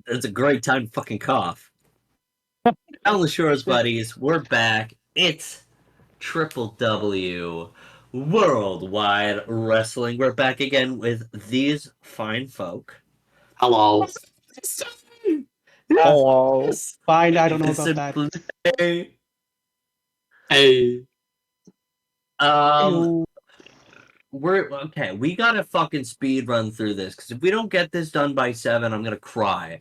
It's a great time to fucking cough. Down the shores, buddies. We're back. It's Triple W Worldwide Wrestling. We're back again with these fine folk. Hello. Hello. Fine, I don't know Listen, about that. play. Hey. Um, we're okay. We gotta fucking speed run through this because if we don't get this done by 7, I'm gonna cry.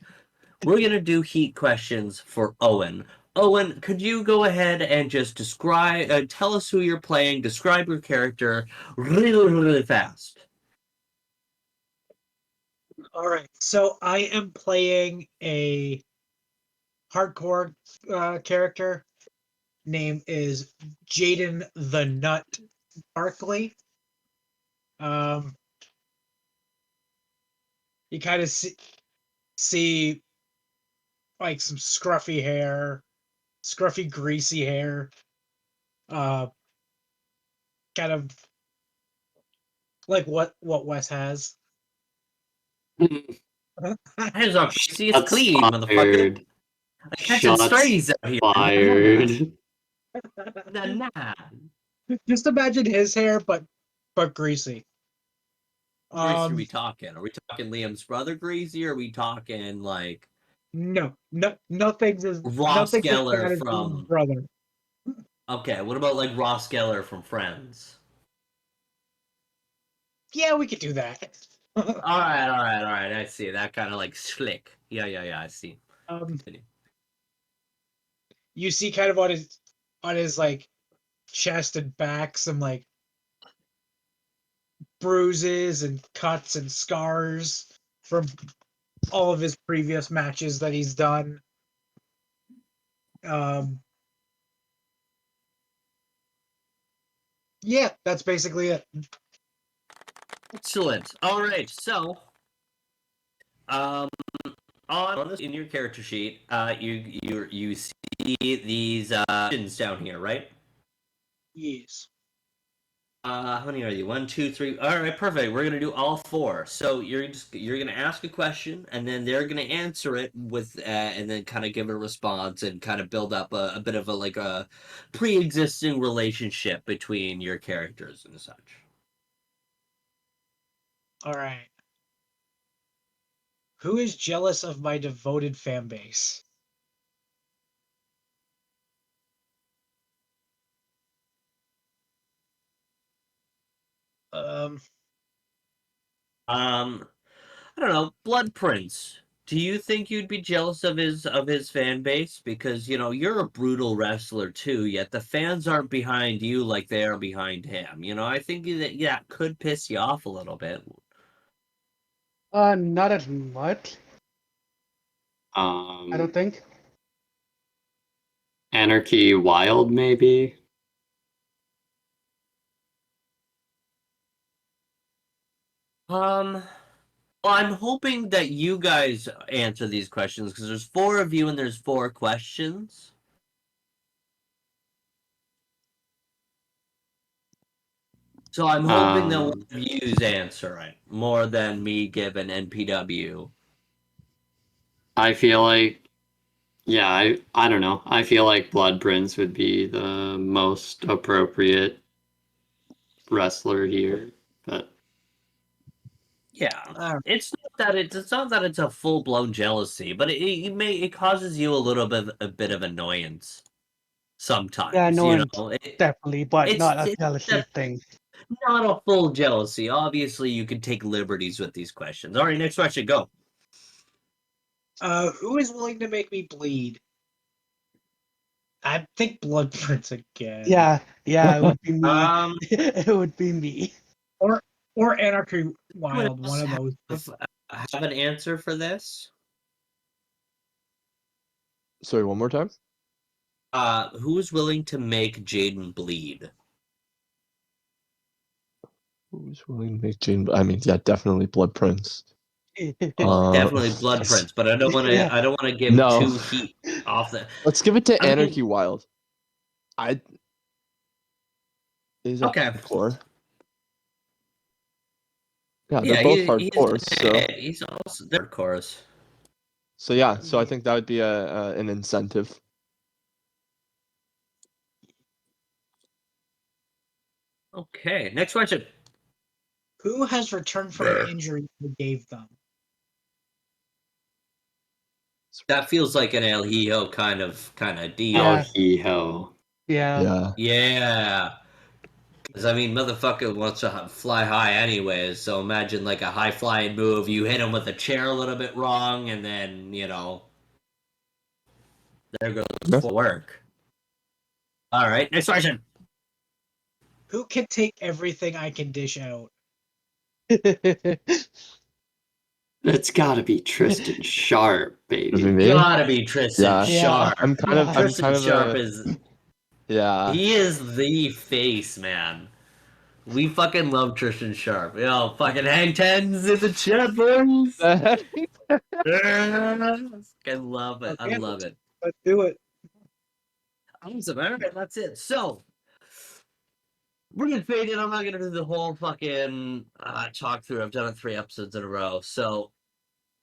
We're gonna do heat questions for Owen. Owen, could you go ahead and just tell us who you're playing, describe your character really fast. All right, so I am playing a hardcore character. Name is Jaden the Nut Barkley. You kind of see like some scruffy hair, scruffy greasy hair. Kind of like what Wes has. Hands off, see it's Shots clean, motherfucker. fired. I catch some Shots strays out here. fired. Nah. Just imagine his hair, but greasy. Greasy are we talking? Are we talking Liam's brother Greasy, or are we talking like No, nothing's as Ross nothing's as Geller bad as from? his brother. Okay, what about like Ross Geller from Friends? Yeah, we could do that. All right. I see that kind of like slick. Yeah. I see. You see kind of on his like chest and back some like bruises and cuts and scars from all of his previous matches that he's done. Yeah, that's basically it. Excellent. All right, so on in your character sheet, you see these options down here, right? Yes. How many are you? 1, 2, 3. All right, perfect. We're gonna do all 4. So you're gonna ask a question, and then they're gonna answer it with, and then kind of give a response and kind of build up a bit of a pre-existing relationship between your characters and such. All right. Who is jealous of my devoted fan base? I don't know, Blood Prince. Do you think you'd be jealous of his fan base? Because, you're a brutal wrestler too, yet the fans aren't behind you like they are behind him. I think that could piss you off a little bit. Not as much, I don't think. Anarchy Wild, maybe? Well, I'm hoping that you guys answer these questions because there's 4 of you and there's 4 questions. So I'm hoping that one of you answer it more than me give an NPW. I feel like, yeah, I don't know. I feel like Blood Prince would be the most appropriate wrestler here, but yeah, it's not that it's a full blown jealousy, but it causes you a bit of annoyance sometimes. Yeah, no, It, definitely, but not a it's jealousy thing. not a full jealousy. Obviously, you can take liberties with these questions. All right, next question, go. Who is willing to make me bleed? I think Blood Prince again. Yeah, it would be me. It would be me. Or Anarchy Wild, one of those. Have an answer for this? Sorry, one more time? Who's willing to make Jaden bleed? Who's willing to make Jane? I mean, yeah, definitely Blood Prince. Definitely Blood Prince, but I don't want to. Yeah. I don't want to give No. too heat off the. Let's give it to I mean- Anarchy Wild. He's Okay. hardcore. Yeah, they're both hardcore, so he's also they're chorus. So yeah, so I think that would be an incentive. Okay, next question. Who has returned from an injury they gave them? That feels like an El Hijo kind of deal. Oh, Yeah. hee ho. Yeah. Yeah. Yeah. Because, I mean, motherfucker wants to fly high anyways, so imagine like a high flying move, you hit him with a chair a little bit wrong, and then, you know, there goes Yes. for work. Alright, next question. Who can take everything I can dish out? It's gotta be Tristan Sharp, Is it baby. me? Gotta be Tristan Yeah. Sharp. I'm kind of Tristan Sharp a is yeah. he is the face, man. We fucking love Tristan Sharp. Yo, fucking hang tens in the chat, boys. I love it. I Okay, love it. let's do it. Awesome. All right, that's it. So we're gonna fade in. I'm not gonna do the whole fucking talk through. I've done it 3 episodes in a row. So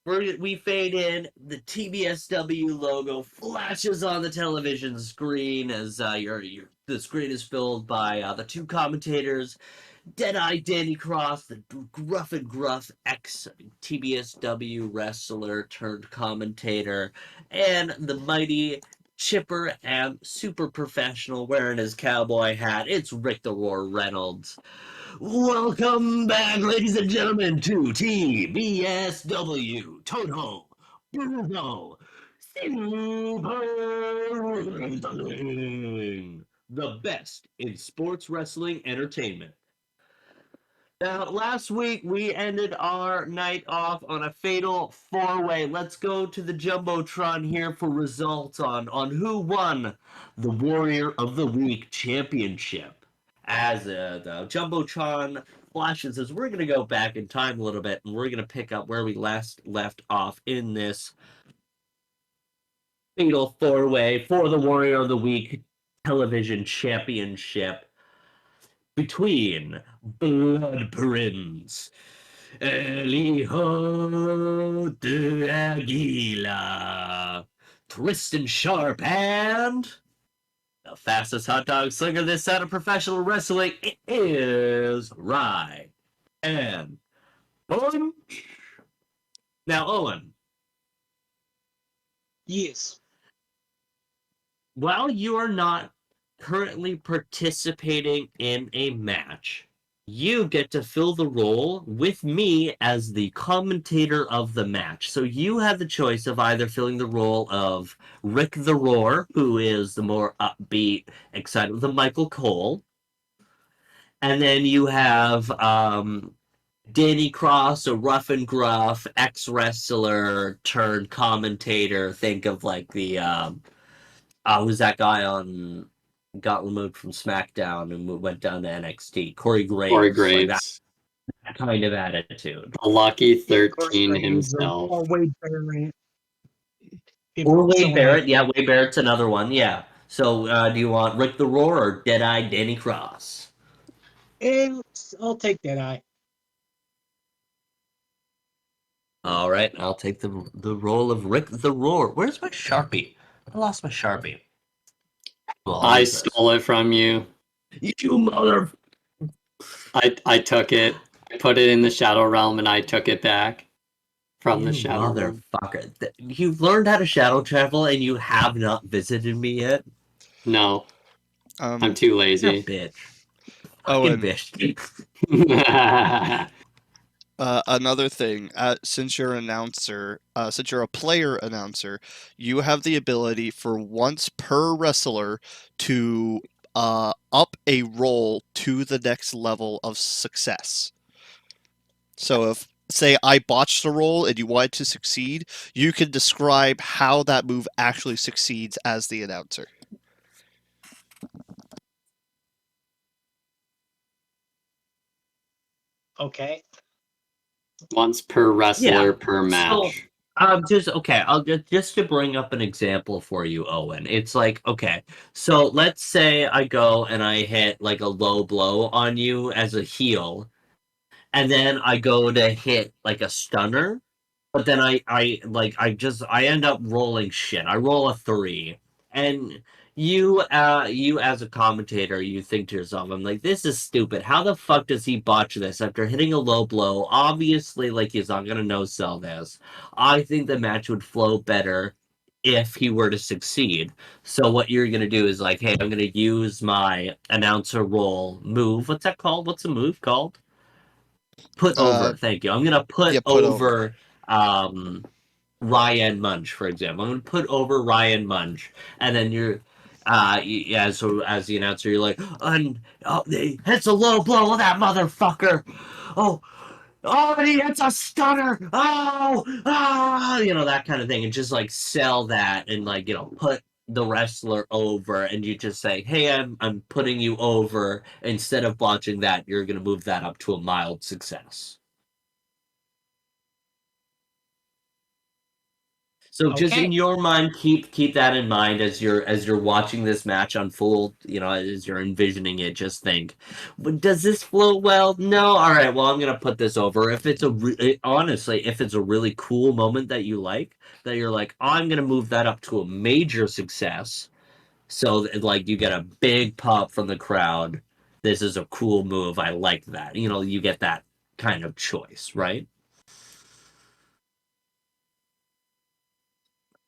we fade in. The TBSW logo flashes on the television screen as the screen is filled by the 2 commentators. Deadeye Danny Cross, the gruff and gruff ex-TBSW wrestler turned commentator, and the mighty, chipper, and super professional wearing his cowboy hat. It's Rick the Roar Reynolds. Welcome back, ladies and gentlemen, to TBSW Toto Bruno Super Wrestling, the best in sports wrestling entertainment. Now, last week we ended our night off on a fatal 4-way. Let's go to the Jumbotron here for results on who won the Warrior of the Week championship. As the Jumbotron flashes, as we're going to go back in time a little bit, and we're going to pick up where we last left off in this fatal 4-way for the Warrior of the Week television championship between Blood Prince, El Hijo de Aguila, Tristan Sharp, and the fastest hot dog slinger this side of professional wrestling is Rye and Punch. Now, Owen, Yes. while you are not currently participating in a match, you get to fill the role with me as the commentator of the match. So you have the choice of either filling the role of Rick the Roar, who is the more upbeat, excited with the Michael Cole, and then you have Danny Cross, a rough and gruff ex-wrestler turned commentator. Think of like the who's that guy on got removed from SmackDown and went down to NXT? Corey Corey Graves, like that Graves. kind of attitude. The Lucky Corey 13 Graves himself. or Wade Barrett. Or Wade Someone Barrett. like- Yeah, Wade Barrett's another one. Yeah. So do you want Rick the Roar or Deadeye Danny Cross? And I'll take that eye. All right, I'll take the role of Rick the Roar. Where's my Sharpie? I lost my Sharpie. Well, I stole it from you. You mother. I took it. I put it in the Shadow Realm and I took it back from the You Shadow Realm. motherfucker. You've learned how to shadow travel and you have not visited me yet? No, I'm too You're a lazy. bitch. Owen. Fucking bitch. Another thing, since you're an announcer, since you're a player announcer, you have the ability for once per wrestler to up a role to the next level of success. So if, say, I botched a roll and you wanted to succeed, you can describe how that move actually succeeds as the announcer. Okay. Once per wrestler Yeah, per so- match. I'll just to bring up an example for you, Owen. It's like, okay, so let's say I go and I hit like a low blow on you as a heel, and then I go to hit like a stunner, but then I end up rolling shit. I roll a 3, and you as a commentator, you think to yourself, I'm like, this is stupid. How the fuck does he botch this after hitting a low blow? Obviously, like, he's not gonna no sell this. I think the match would flow better if he were to succeed. So what you're gonna do is like, hey, I'm gonna use my announcer role move. What's that called? What's the move called? Put over. Thank you. I'm gonna put Yeah, put over. over Ryan Munch, for example. I'm gonna put over Ryan Munch, and then you're yeah, so as the announcer, you're like, it's a low blow of that motherfucker. Oh, oh, and he hits a stunner. Oh, that kind of thing, and just like sell that, and like put the wrestler over, and you just say, hey, I'm putting you over. Instead of watching that, you're gonna move that up to a mild success. So just Okay. in your mind, keep that in mind as you're watching this match unfold. As you're envisioning it, just think, does this flow well? No. All right. Well, I'm gonna put this over. If it's honestly, if it's a really cool moment that you like, that you're like, I'm gonna move that up to a major success. So like you get a big pop from the crowd. This is a cool move. I like that. You get that kind of choice, right?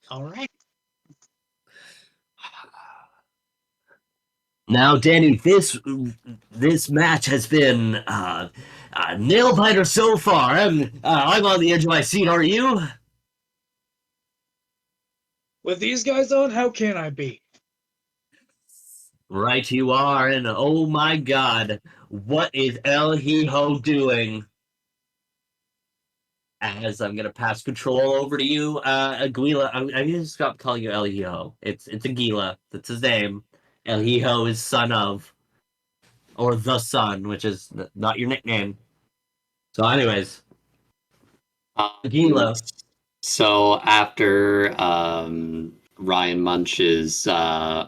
All right. Now, Danny, this match has been a nail biter so far. I'm on the edge of my seat. Are you? With these guys on, how can I be? Right, you are. And oh my God, what is El Hijo doing? As I'm gonna pass control over to you, Aguila. I'm gonna stop calling you El Hijo. It's Aguila. That's his name. El Hijo is son of, or the son, which is not your nickname. So, anyways, Aguila. So after Ryan Munch's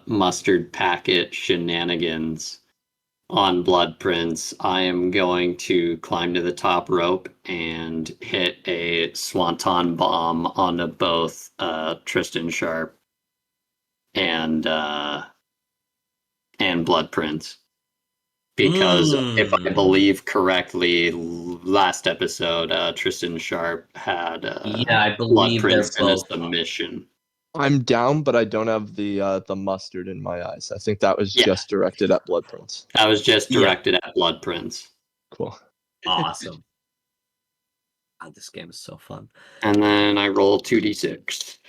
mustard packet shenanigans on Blood Prince, I am going to climb to the top rope and hit a swanton bomb onto both Tristan Sharp and Blood Prince. Because if I believe correctly, last episode, Tristan Sharp had Yeah, I Blood believe they're Prince in a both. submission. I'm down, but I don't have the mustard in my eyes. I think that was Yeah. just directed at Blood Prince. That was just Yeah. directed at Blood Prince. Cool. Awesome. God, this game is so fun. And then I roll 2d6.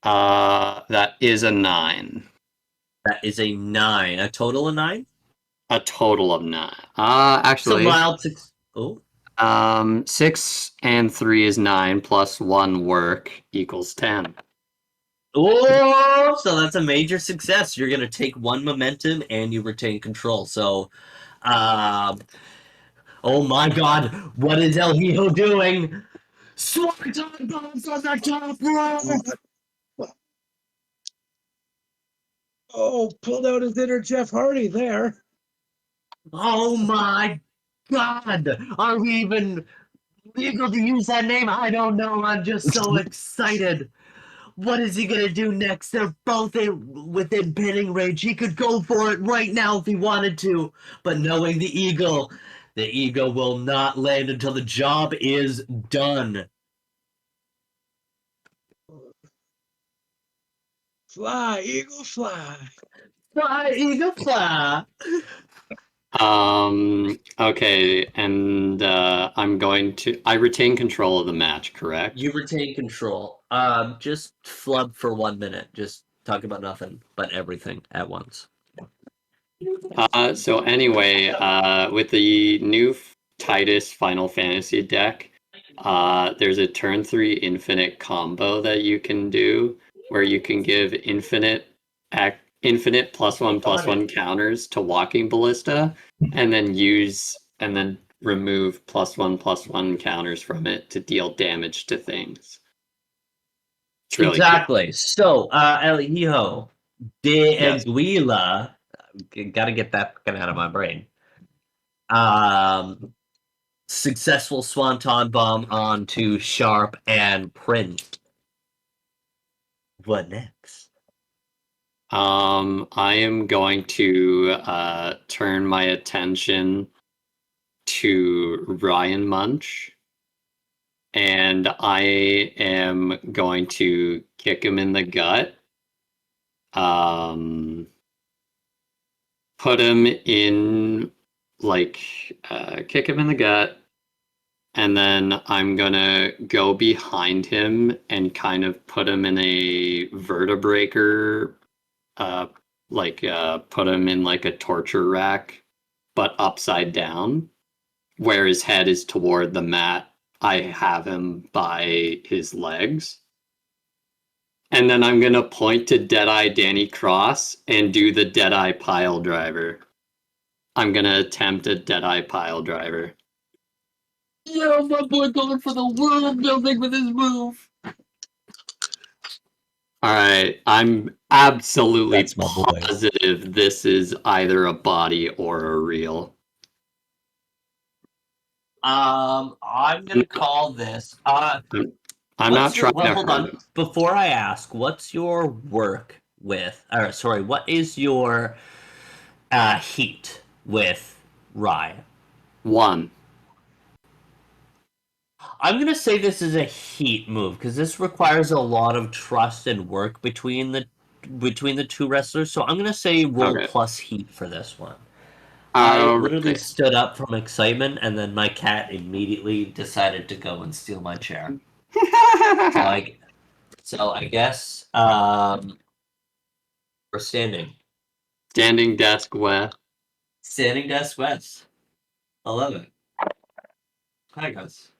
That is a 9. That is a 9. A total of 9? A total of 9. So Actually, mild 6. Oh. 6 and 3 is 9 plus 1 work equals 10. Oh, so that's a major success. You're going to take 1 momentum and you retain control. So, oh my God, what is El Hijo doing? Swanton bombs on the top rope! Oh, pulled out his inner Jeff Hardy there. Oh my God! Are we even legal to use that name? I don't know. I'm just so excited. What is he gonna do next? They're both within pinning range. He could go for it right now if he wanted to. But knowing the eagle will not land until the job is done. Fly, eagle, fly. Fly, eagle, fly. Okay, and I retain control of the match, correct? You retain control. Just flub for 1 minute. Just talk about nothing but everything at once. So anyway, with the new Titus Final Fantasy deck, there's a turn 3 infinite combo that you can do, where you can give infinite +1/+1 counters to Walking Ballista, and then remove +1/+1 counters from it to deal damage to things. It's really Exactly. So, El Hijo de Yes. Aguila, gotta get that fucking out of my brain. successful swanton bomb onto Sharp and Prince. What next? I am going to turn my attention to Ryan Munch, and I am going to kick him in the gut. Put him in, kick him in the gut, and then I'm gonna go behind him and kind of put him in a vertebraker, put him in like a torture rack, but upside down, where his head is toward the mat. I have him by his legs. And then I'm gonna point to Deadeye Danny Cross and do the Deadeye pile driver. I'm gonna attempt a Deadeye pile driver. Yeah, my boy going for the world building with his move. Alright, I'm absolutely That's my boy. positive this is either a body or a reel. I'm gonna call this. I'm not trying to hold hurt on. him. Before I ask, what's your work with? Or sorry, what is your heat with Rye? 1. I'm gonna say this is a heat move because this requires a lot of trust and work between the two wrestlers. So I'm gonna say roll Okay. plus heat for this one. I literally Alright. stood up from excitement, and then my cat immediately decided to go and steal my chair. So I guess we're standing. Standing desk west. Standing desk west. 11. Hi guys.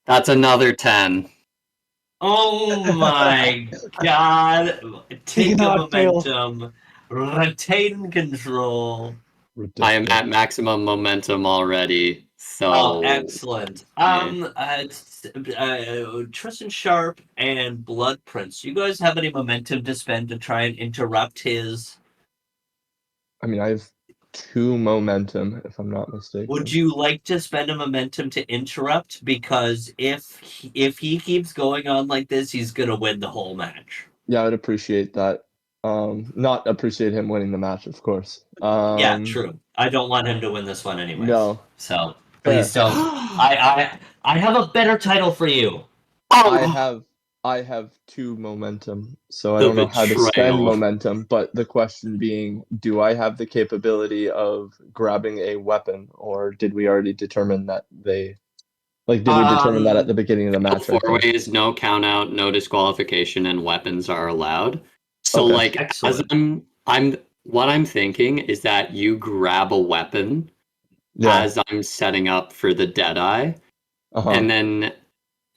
That's another 10. Oh my god. Take a Cannot fail. momentum. Retain control. I am at maximum momentum already. So Oh, excellent. Tristan Sharp and Blood Prince, you guys have any momentum to spend to try and interrupt his? I mean, I have 2 momentum, if I'm not mistaken. Would you like to spend a momentum to interrupt? Because if he keeps going on like this, he's gonna win the whole match. Yeah, I would appreciate that. Not appreciate him winning the match, of course. Yeah, true. I don't want him to win this one anyways. No. So Fair. please don't. I have a better title for you. I have 2 momentum, so I The don't know how to spend betrayal. momentum, but the question being, do I have the capability of grabbing a weapon, or did we already determine that did we determine that at the beginning of the match? I Four think? ways, no count out, no disqualification, and weapons are allowed. So Okay. like Excellent. as what I'm thinking is that you grab a weapon Yeah. as I'm setting up for the Deadeye, Uh-huh. and then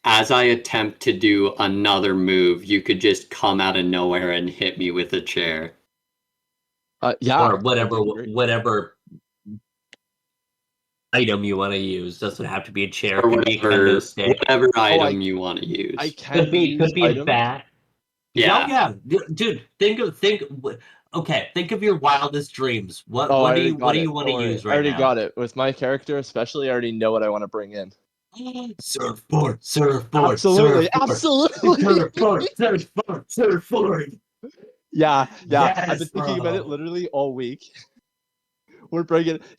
as I attempt to do another move, you could just come out of nowhere and hit me with a chair. Yeah. Or whatever that'd be great. whatever item you want to use. Doesn't have to be a chair. Or Could be a kendo stick. whatever item you want to use. I can use Could be a items. bat. Yeah. Yeah. Dude, think of your wildest dreams. What Oh, I do already you got it. want Don't to worry. use I right already now? got it. With my character especially, I already know what I want to bring in. Surfboard. Absolutely. Surfboard. Yeah. I've Yes, been thinking about it bro. literally all week.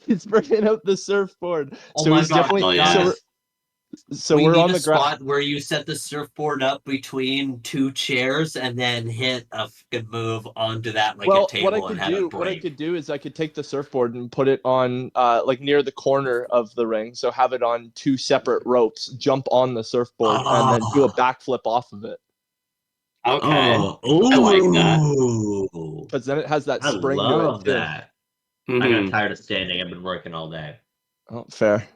He's bringing out the surfboard. Oh So my he's god, definitely guys. so We we're need on a the ground. spot where you set the surfboard up between 2 chairs and then hit a fucking move onto that like a table and have it What I break. could do is I could take the surfboard and put it on near the corner of the ring, so have it on 2 separate ropes, jump on the surfboard, and then do a backflip off of it. Okay. Oh, I like that. ooh. Because then it has that I spring to love it too. that. I got tired of standing. I've been working all day. Oh, fair.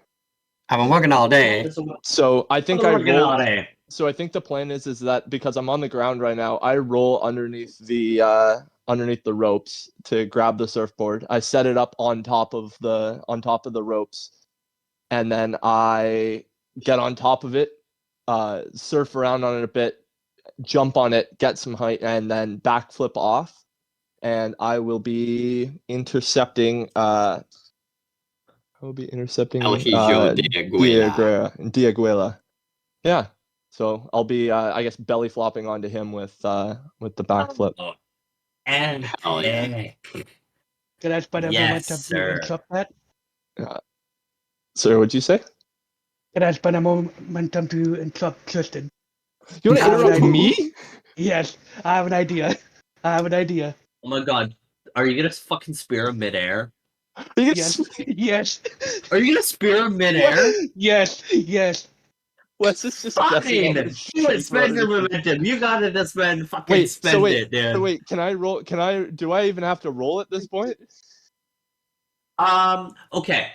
I've been working all day. So I think I working roll. all day. So I think the plan is that because I'm on the ground right now, I roll underneath the ropes to grab the surfboard. I set it up on top of the ropes, and then I get on top of it, surf around on it a bit, jump on it, get some height, and then backflip off. And I will be intercepting I will be intercepting El Hijo de Aguila. Diaguela. Yeah. So I'll be, I guess, belly flopping onto him with the backflip. Oh, and Hell yeah. pick. Can I spend a Yes, momentum to sir. interrupt that? Sir, what'd you say? Can I spend a momentum to interrupt Tristan? You want to I have an interrupt idea. me? Yes, I have an idea. I have an idea. Oh my god. Are you gonna fucking spear him midair? You Yes, yes, Are you gonna spear him midair? yes, yes. Wes is just Fine! guessing on the Do it! street Spend your underneath the- momentum. You got it, this man. Fucking Wait, spend so wait, it, dude. so wait, can I roll? Do I even have to roll at this point? Okay.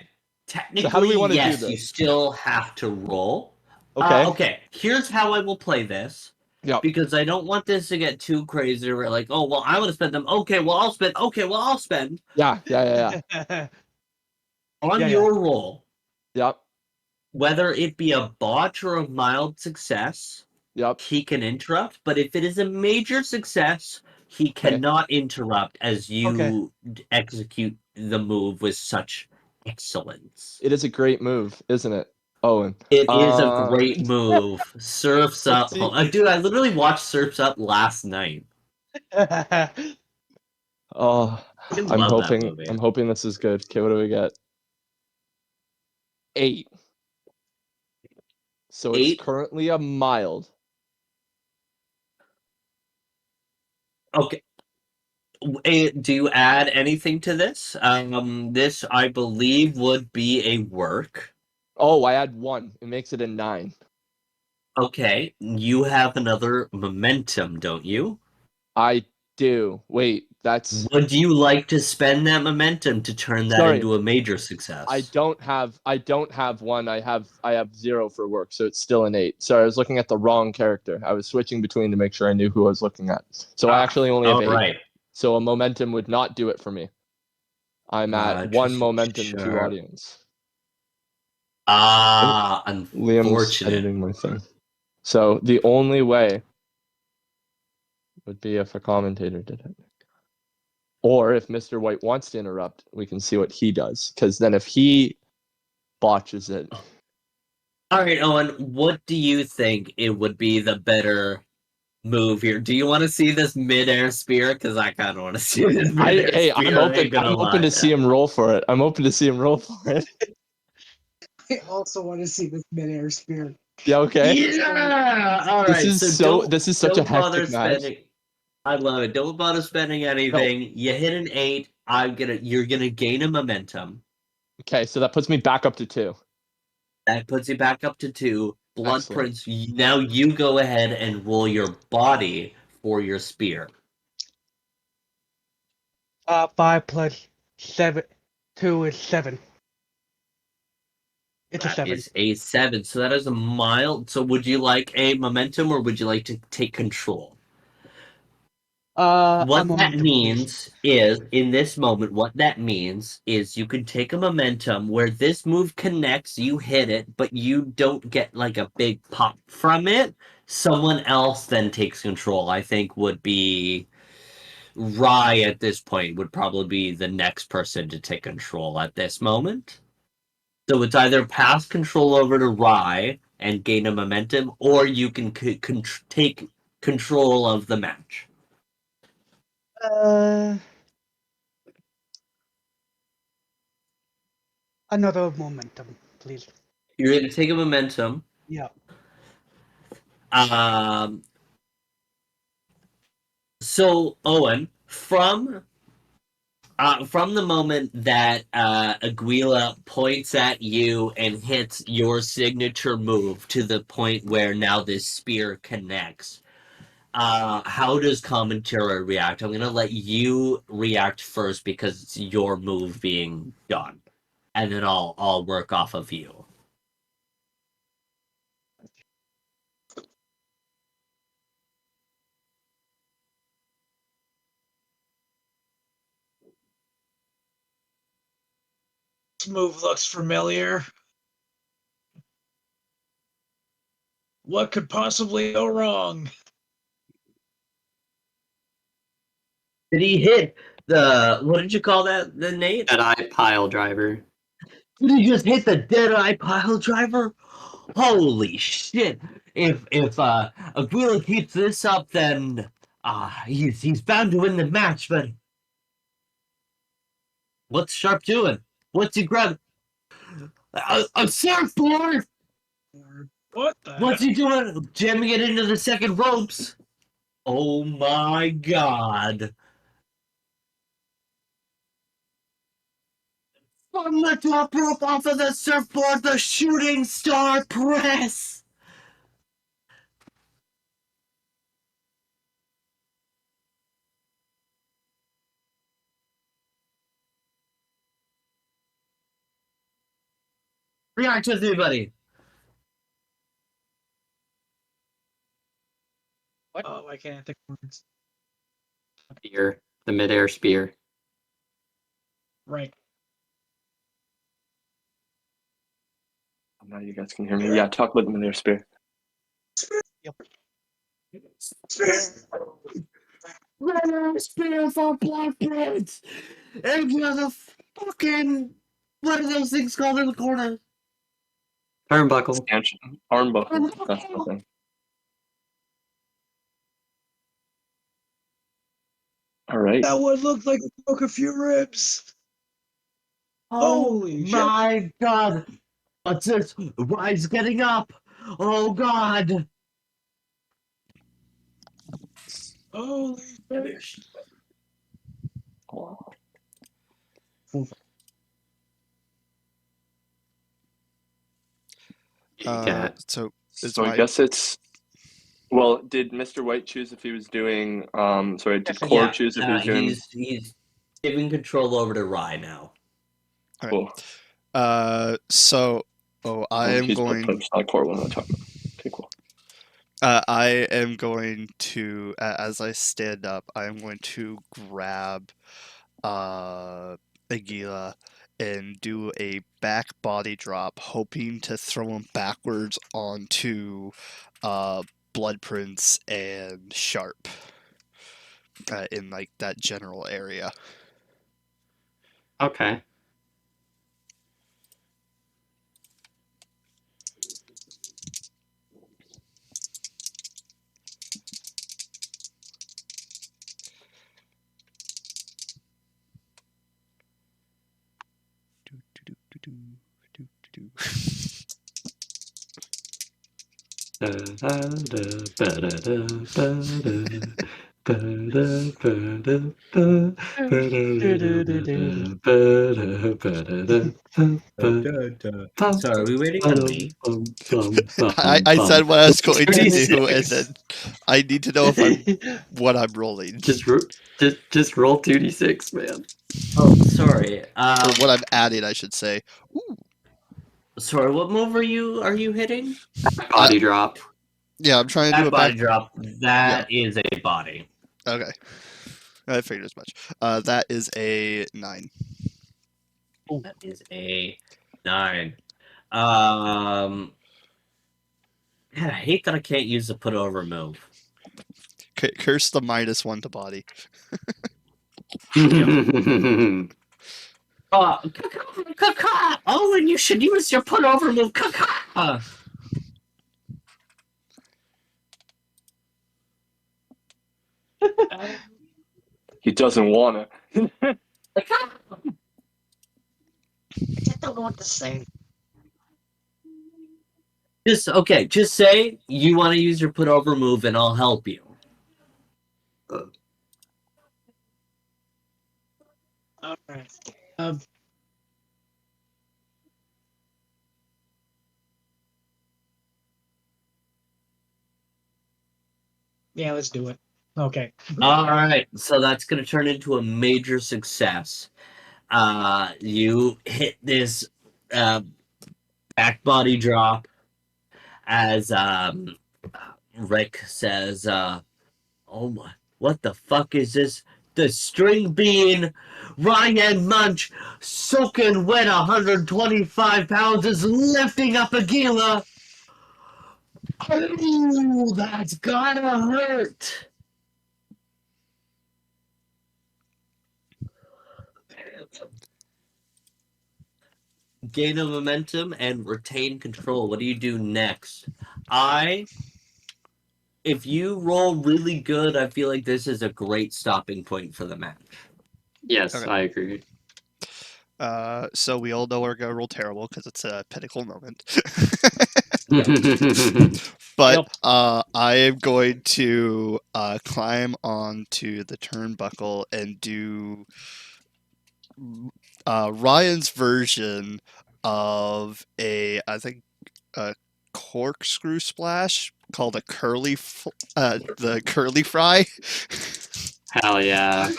So how do Technically, we want to do yes, you this? still have to roll. Okay. Okay, here's how I will play this. Yep. Because I don't want this to get too crazy where like, oh well I want to spend them. Okay, well I'll spend. Okay, well I'll spend. Yeah. On Yeah, your roll, Yep. whether it be a botch or a mild success, Yep. he can interrupt. But if it is a major success, he Okay. cannot interrupt as you Okay. execute the move with such excellence. It is a great move, isn't it, Owen? It is a great move. Surfs Let's Up. see. Dude, I literally watched Surfs Up last night. Oh, I I'm love that hoping. movie. I'm hoping this is good. Okay, what do we get? 8. So it's 8? currently a mild. Okay. Do you add anything to this? This I believe would be a work. Oh, I add 1. It makes it a 9. Okay, you have another momentum, don't you? I do. Wait, that's. Would you like to spend that momentum to turn that Sorry. into a major success? I don't have 1. I have 0 for work, so it's still an 8. Sorry, I was looking at the wrong character. I was switching between to make sure I knew who I was looking at. So I actually only have 8. Right. So a momentum would not do it for me. I'm at 1 momentum to sure. audience. Ah, Liam's unfortunate. editing my thing. So the only way would be if a commentator did it. Or if Mr. White wants to interrupt, we can see what he does. Because then if he botches it. All right, Owen, what do you think it would be the better move here? Do you want to see this midair spear? Because I kind of want to see this midair spear. I'm open to see him roll for it. I'm open to see him roll for it. I also want to see this midair spear. Yeah, okay. Yeah. All This right. is So this is such a don't bother hectic match. spending. I love it. Don't bother spending anything. You hit an 8. You're gonna gain a momentum. Okay, so that puts me back up to 2. That puts you back up to 2. Blood Excellent. Prince. Now you go ahead and roll your body for your spear. 5 plus 7, 2 is 7. It's a That 7. is a 7. So that is a mild. So would you like a momentum or would you like to take control? A What that momentum, please. means is, in this moment, what that means is you can take a momentum where this move connects, you hit it, but you don't get like a big pop from it. Someone else then takes control. I think would be Rye at this point, would probably be the next person to take control at this moment. So it's either pass control over to Rye and gain a momentum, or you can take control of the match. Another momentum, please. You're going to take a momentum. Yeah. So Owen, from the moment that Aguila points at you and hits your signature move to the point where now this spear connects, how does commentary react? I'm gonna let you react first because it's your move being done, and then I'll work off of you. This move looks familiar. What could possibly go wrong? Did he hit the what did you call that? The Nate? Jedi pile driver. Did he just hit the dead-eye pile driver? Holy shit! If Aguila keeps this up, then he's bound to win the match. But what's Sharp doing? What's he grabbing? A surfboard! What the What's hell? he doing? Jamming it into the second ropes? Oh my god! From the top rope off of the surfboard, the shooting star press! React with me, buddy. Oh, I can't think of words. Spear, the midair spear. Right. Now you guys can hear me. Yeah, talk about them in their spear. Spear for Black Prince! And you have a fucking. What are those things called in the corner? Turnbuckle. Stanchion. Arm buckle. That's the thing. All right. That one looked like it broke a few ribs. Oh Holy shit. my god! What's this? Why is getting up? Oh god! Holy shit. Cat. So it's So I my guess it's. Well, did Mr. White choose if he was doing? Sorry, did Core choose if he was doing? He's giving control over to Rye now. Cool. so I am He's going. It's not Core. What am I talking about? Okay, cool. I am going to, as I stand up, I am going to grab Aguila and do a back body drop, hoping to throw him backwards onto Blood Prince and Sharp in like that general area. Okay. Sorry, are we waiting on me? I said what I was going to do, 36. and then I need to know if I'm what I'm rolling Just roll 2d6, man. Oh, sorry. or what I'm adding, I should say. Ooh. Sorry, what move are you hitting? Body drop. Yeah, I'm trying to do That a body back. drop. That is a body. Okay, I figured as much. That is a 9. That is a 9. Man, I hate that I can't use the put over move. Curse the -1 to body. Owen, you should use your put over move. He doesn't wanna. I don't know what to say. Just say you want to use your put over move and I'll help you. All right. Yeah, let's do it. Okay. All right, so that's going to turn into a major success. You hit this back body drop as Rick says, "Oh my, what the fuck is this? The string bean Ryan Munch, soaking wet 125 pounds, is lifting up Aguila. Oh, that's gotta hurt." gain a momentum, and retain control. What do you do next? If you roll really good, I feel like this is a great stopping point for the match. Yes, Okay. I agree. So we all know we're gonna roll terrible because it's a pinnacle moment. But Yep. I am going to climb onto the turnbuckle and do Ryan's version of I think a corkscrew splash called the curly fry. Hell yeah.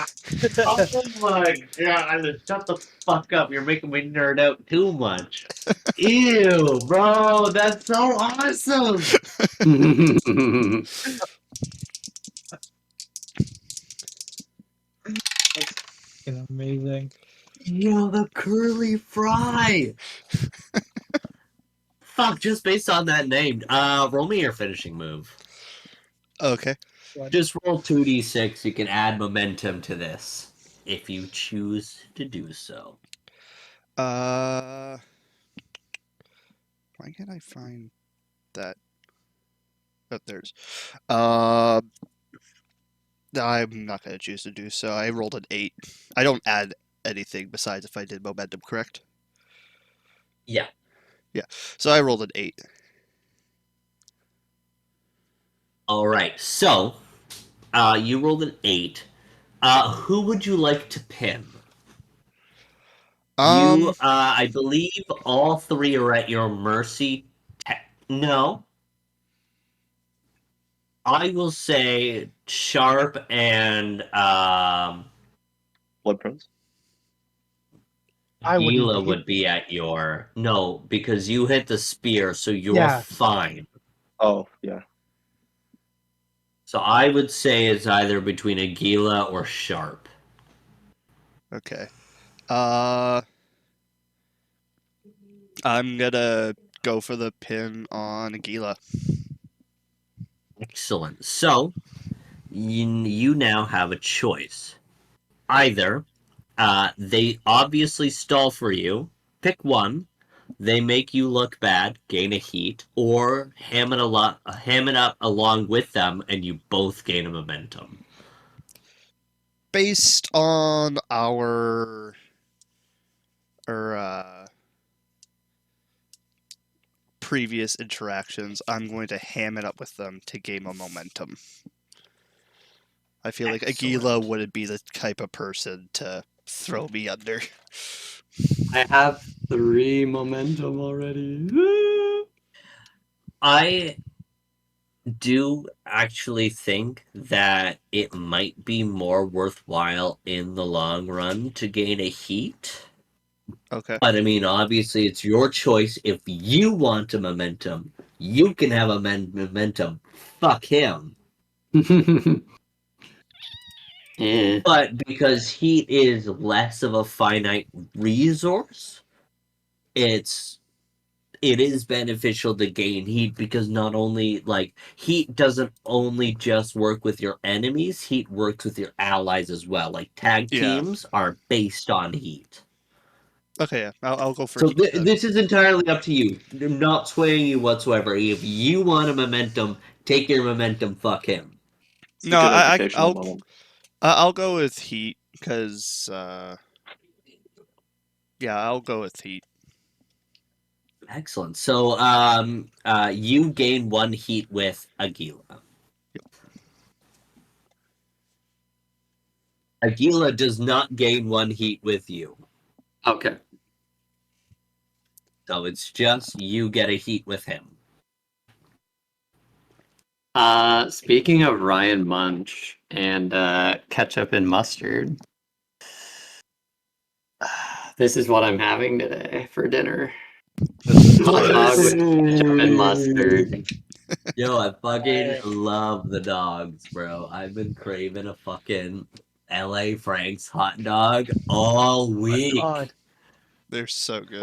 Oh my god, shut the fuck up. You're making me nerd out too much. Ew, bro, that's so awesome. Amazing. Yo, the curly fry. Fuck, just based on that name. Roll me your finishing move. Okay. Just roll 2d6. You can add momentum to this if you choose to do so. Why can't I find that? Oh, there's. I'm not gonna choose to do so. I rolled an 8. I don't add anything besides if I did momentum, correct? Yeah. So I rolled an 8. All right. So, you rolled an 8. Who would you like to pin? I believe all three are at your mercy. No. I will say Sharp and Blood Prince. I wouldn't Gila be. would be at your... No, because you hit the spear, so you're Yeah. fine. Oh, yeah. So I would say it's either between Aguila or Sharp. Okay. I'm gonna go for the pin on Aguila. Excellent. So, you now have a choice. Either they obviously stall for you, pick one, they make you look bad, gain a heat, or ham it up along with them, and you both gain a momentum. Based on our previous interactions, I'm going to ham it up with them to gain a momentum. I feel like Aguila Excellent. wouldn't be the type of person to throw me under. I have 3 momentum already. I do actually think that it might be more worthwhile in the long run to gain a heat. Okay. But I mean, obviously, it's your choice. If you want a momentum, you can have a momentum. Fuck him. Eh. But because heat is less of a finite resource, it is beneficial to gain heat because not only heat doesn't only just work with your enemies, heat works with your allies as well. Like tag Yeah. teams are based on heat. Okay, yeah. I'll go for So heat then. this is entirely up to you. I'm not swaying you whatsoever. If you want a momentum, take your momentum. Fuck him. It's a No, good educational moment. I'll go with heat because yeah, I'll go with heat. Excellent. So you gain 1 heat with Aguila. Aguila does not gain 1 heat with you. Okay. So it's just you get a heat with him. Speaking of Ryan Munch and ketchup and mustard, this is what I'm having today for dinner. Hot dog with ketchup and mustard. Yo, I fucking love the dogs, bro. I've been craving a fucking LA Frank's hot dog all week. God. They're so good.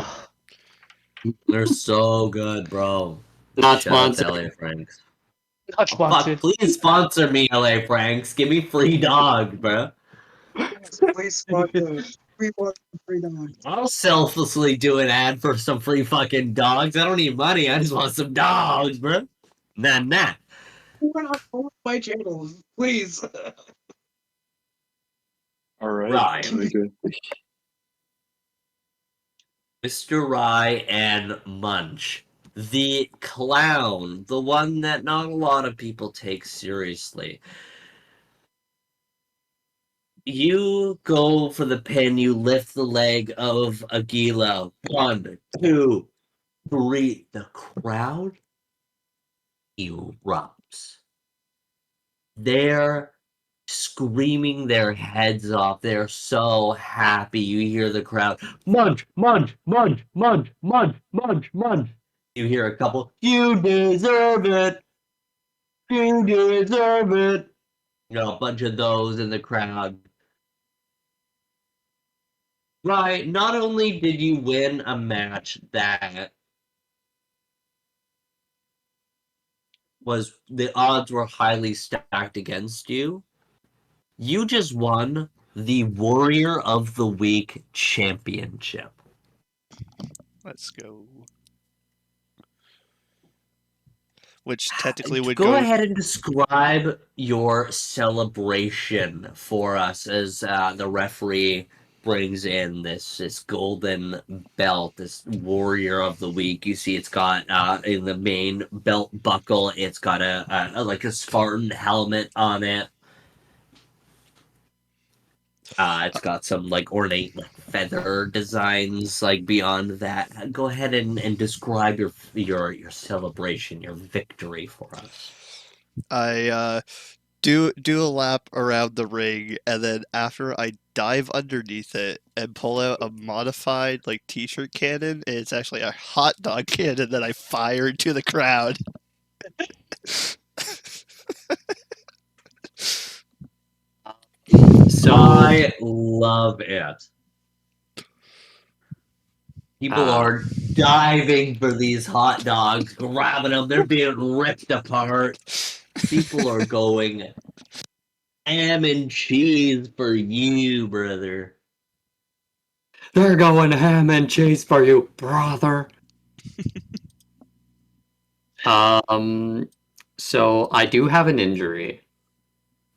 They're so good, bro. Not Shout out to sponsored. LA Franks. Not Fuck, sponsored. please sponsor me, LA Franks. Give me free dog, bro. Please sponsor. me more free dogs. I'll selflessly do an ad for some free fucking dogs. I don't need money. I just want some dogs, bro. Nah. We're not on my channel, please. All right. Right. Very good. Mr. Rye and Munch. The clown. The one that not a lot of people take seriously. You go for the pin, you lift the leg of Aguila. 1, 2, 3. The crowd erupts. They're screaming their heads off. They're so happy. You hear the crowd, Munch, Munch, Munch, Munch, Munch, Munch, Munch. You hear a couple, you deserve it. You deserve it. You know, a bunch of those in the crowd. Right, not only did you win a match that was the odds were highly stacked against you, you just won the Warrior of the Week championship. Let's go. Which technically would Go go. ahead and describe your celebration for us as the referee brings in this golden belt, this Warrior of the Week. You see, it's got in the main belt buckle, it's got a like a Spartan helmet on it. It's got some like ornate like feather designs like beyond that. Go ahead and describe your celebration, your victory for us. I do a lap around the ring, and then after I dive underneath it and pull out a modified like t-shirt cannon, it's actually a hot dog cannon that I fire into the crowd. So I love it. People are diving for these hot dogs, grabbing them. They're being ripped apart. People are going ham and cheese for you, brother. They're going ham and cheese for you, brother. So I do have an injury.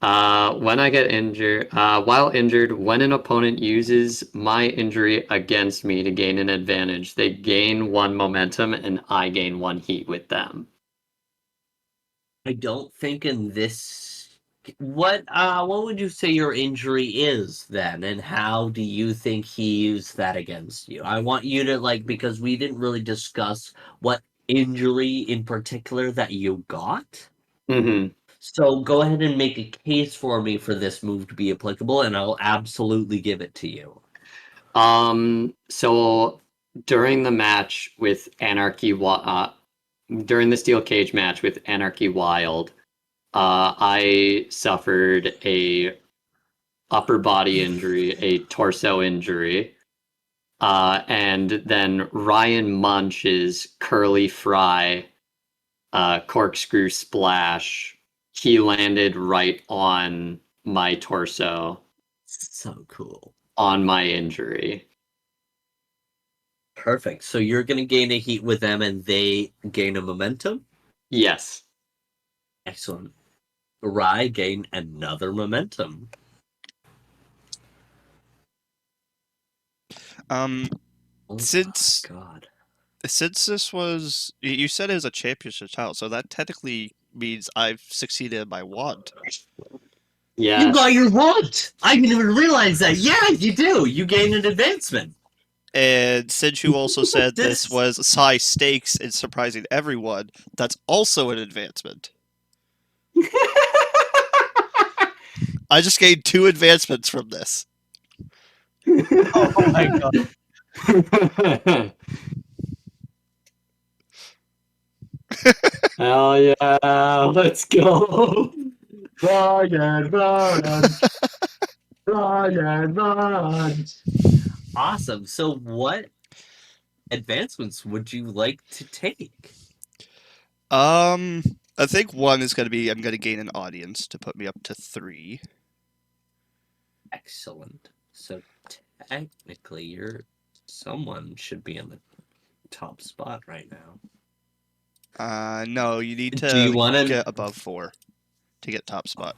When I get injured, while injured, when an opponent uses my injury against me to gain an advantage, they gain 1 momentum and I gain 1 heat with them. I don't think in this. What would you say your injury is then, and how do you think he used that against you? I want you to because we didn't really discuss what injury in particular that you got. Mm-hmm. So go ahead and make a case for me for this move to be applicable, and I'll absolutely give it to you. So during the match with during the steel cage match with Anarchy Wild, I suffered a upper body injury, a torso injury, and then Ryan Munch's curly fry corkscrew splash. He landed right on my torso. So cool. On my injury. Perfect. So you're going to gain a heat with them and they gain a momentum? Yes. Excellent. Rye gain another momentum. Oh since God. Since this was, you said it was a championship title, so that technically means I've succeeded in my want. Yeah. You got your want! I didn't even realize that. Yeah, you do. You gain an advancement. And since you also said this was high stakes and surprising everyone, that's also an advancement. I just gained 2 advancements from this. Oh my god. Hell yeah, let's go. Ryan, Ryan. Awesome. So what advancements would you like to take? I think one is going to be I'm going to gain an audience to put me up to 3. Excellent. So technically, someone should be in the top spot right now. No, you need Do you to want to get above 4 to get top spot.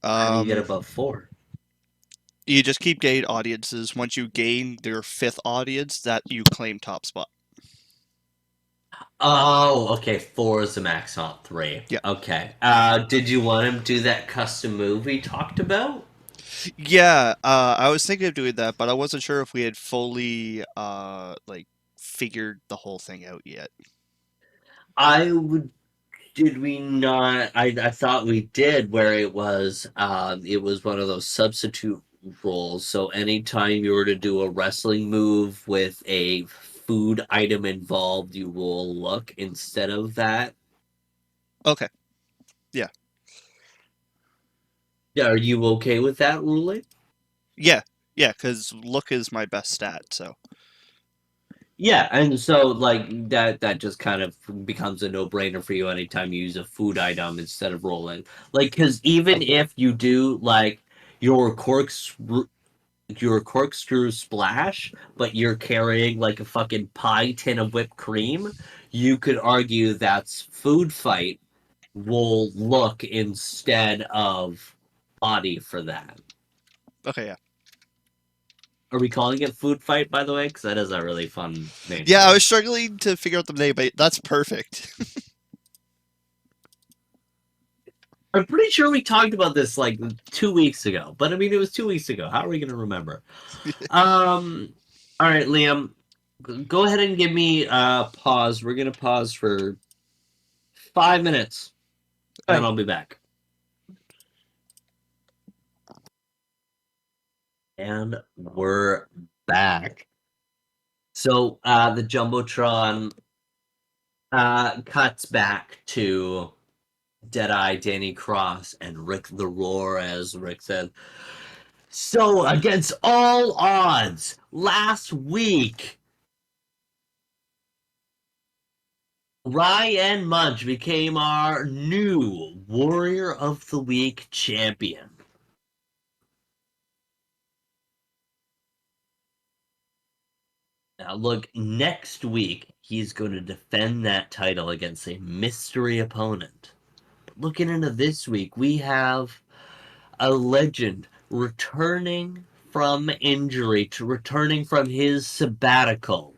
How do you get above 4? You just keep gaining audiences. Once you gain your 5th audience, that you claim top spot. Oh, okay. 4 is the max, not 3. Yeah. Okay. Did you want him to do that custom move we talked about? Yeah, I was thinking of doing that, but I wasn't sure if we had fully like figured the whole thing out yet. Did we not? I thought we did, where it was one of those substitute roles. So anytime you were to do a wrestling move with a food item involved, you roll look instead of that. Okay. Yeah. Yeah, are you okay with that ruling? Yeah, because look is my best stat, so. Yeah, and so like that just kind of becomes a no-brainer for you anytime you use a food item instead of rolling. Like, because even if you do like your corkscrew splash, but you're carrying like a fucking pie tin of whipped cream, you could argue that's food fight will look instead of body for that. Okay, yeah. Are we calling it food fight, by the way? Because that is a really fun name. Yeah, for I it. was struggling to figure out the name, but that's perfect. I'm pretty sure we talked about this like 2 weeks ago, but I mean it was 2 weeks ago. How are we going to remember? All right, Liam, go ahead and give me pause. We're going to pause for 5 minutes, and then I'll be back. And we're back. So the Jumbotron cuts back to Deadeye, Danny Cross, and Rick the Roar, as Rick said. So, against all odds, last week, Ryan Munch became our new Warrior of the Week champion. Now, look, next week, he's going to defend that title against a mystery opponent. But looking into this week, we have a legend returning from injury, returning from his sabbatical.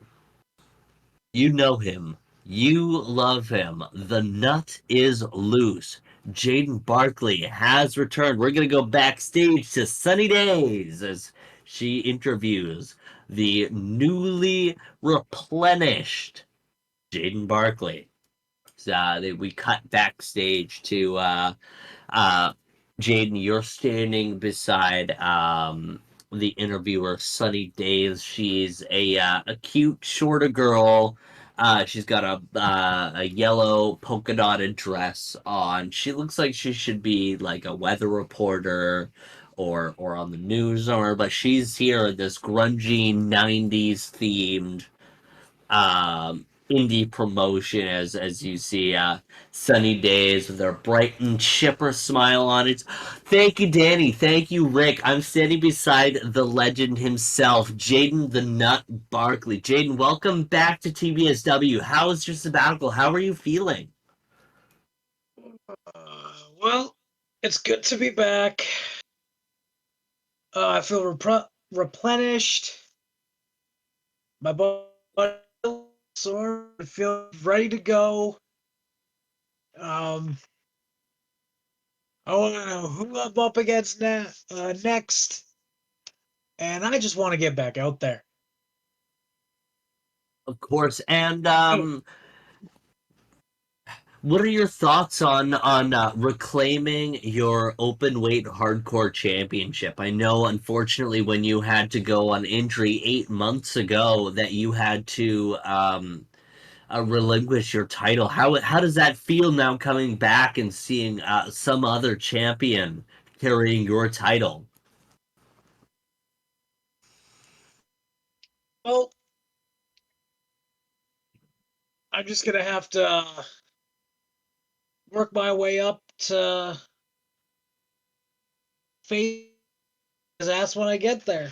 You know him. You love him. The nut is loose. Jaden Barkley has returned. We're going to go backstage to Sunny Days as she interviews the newly replenished Jaden Barkley. We cut backstage to Jaden, you're standing beside the interviewer, Sunny Days. She's a cute, shorter girl. She's got a yellow polka dotted dress on. She looks like she should be like a weather reporter or on the news somewhere, but she's here in this grungy 90s themed indie promotion as you see Sunny Days with their bright and chipper smile on it. Thank you, Danny. Thank you, Rick. I'm standing beside the legend himself, Jaden the Nut Barkley. Jaden, welcome back to TBSW. How is your sabbatical? How are you feeling? Well, it's good to be back. I feel replenished. My body sore. I feel ready to go. I want to know who I'm up against next, and I just want to get back out there. Of course. And Oh, what are your thoughts on reclaiming your open weight hardcore championship? I know, unfortunately, when you had to go on injury 8 months ago, that you had to relinquish your title. How does that feel now, coming back and seeing some other champion carrying your title? well, I'm just gonna have to work my way up to face Just ask when I get there.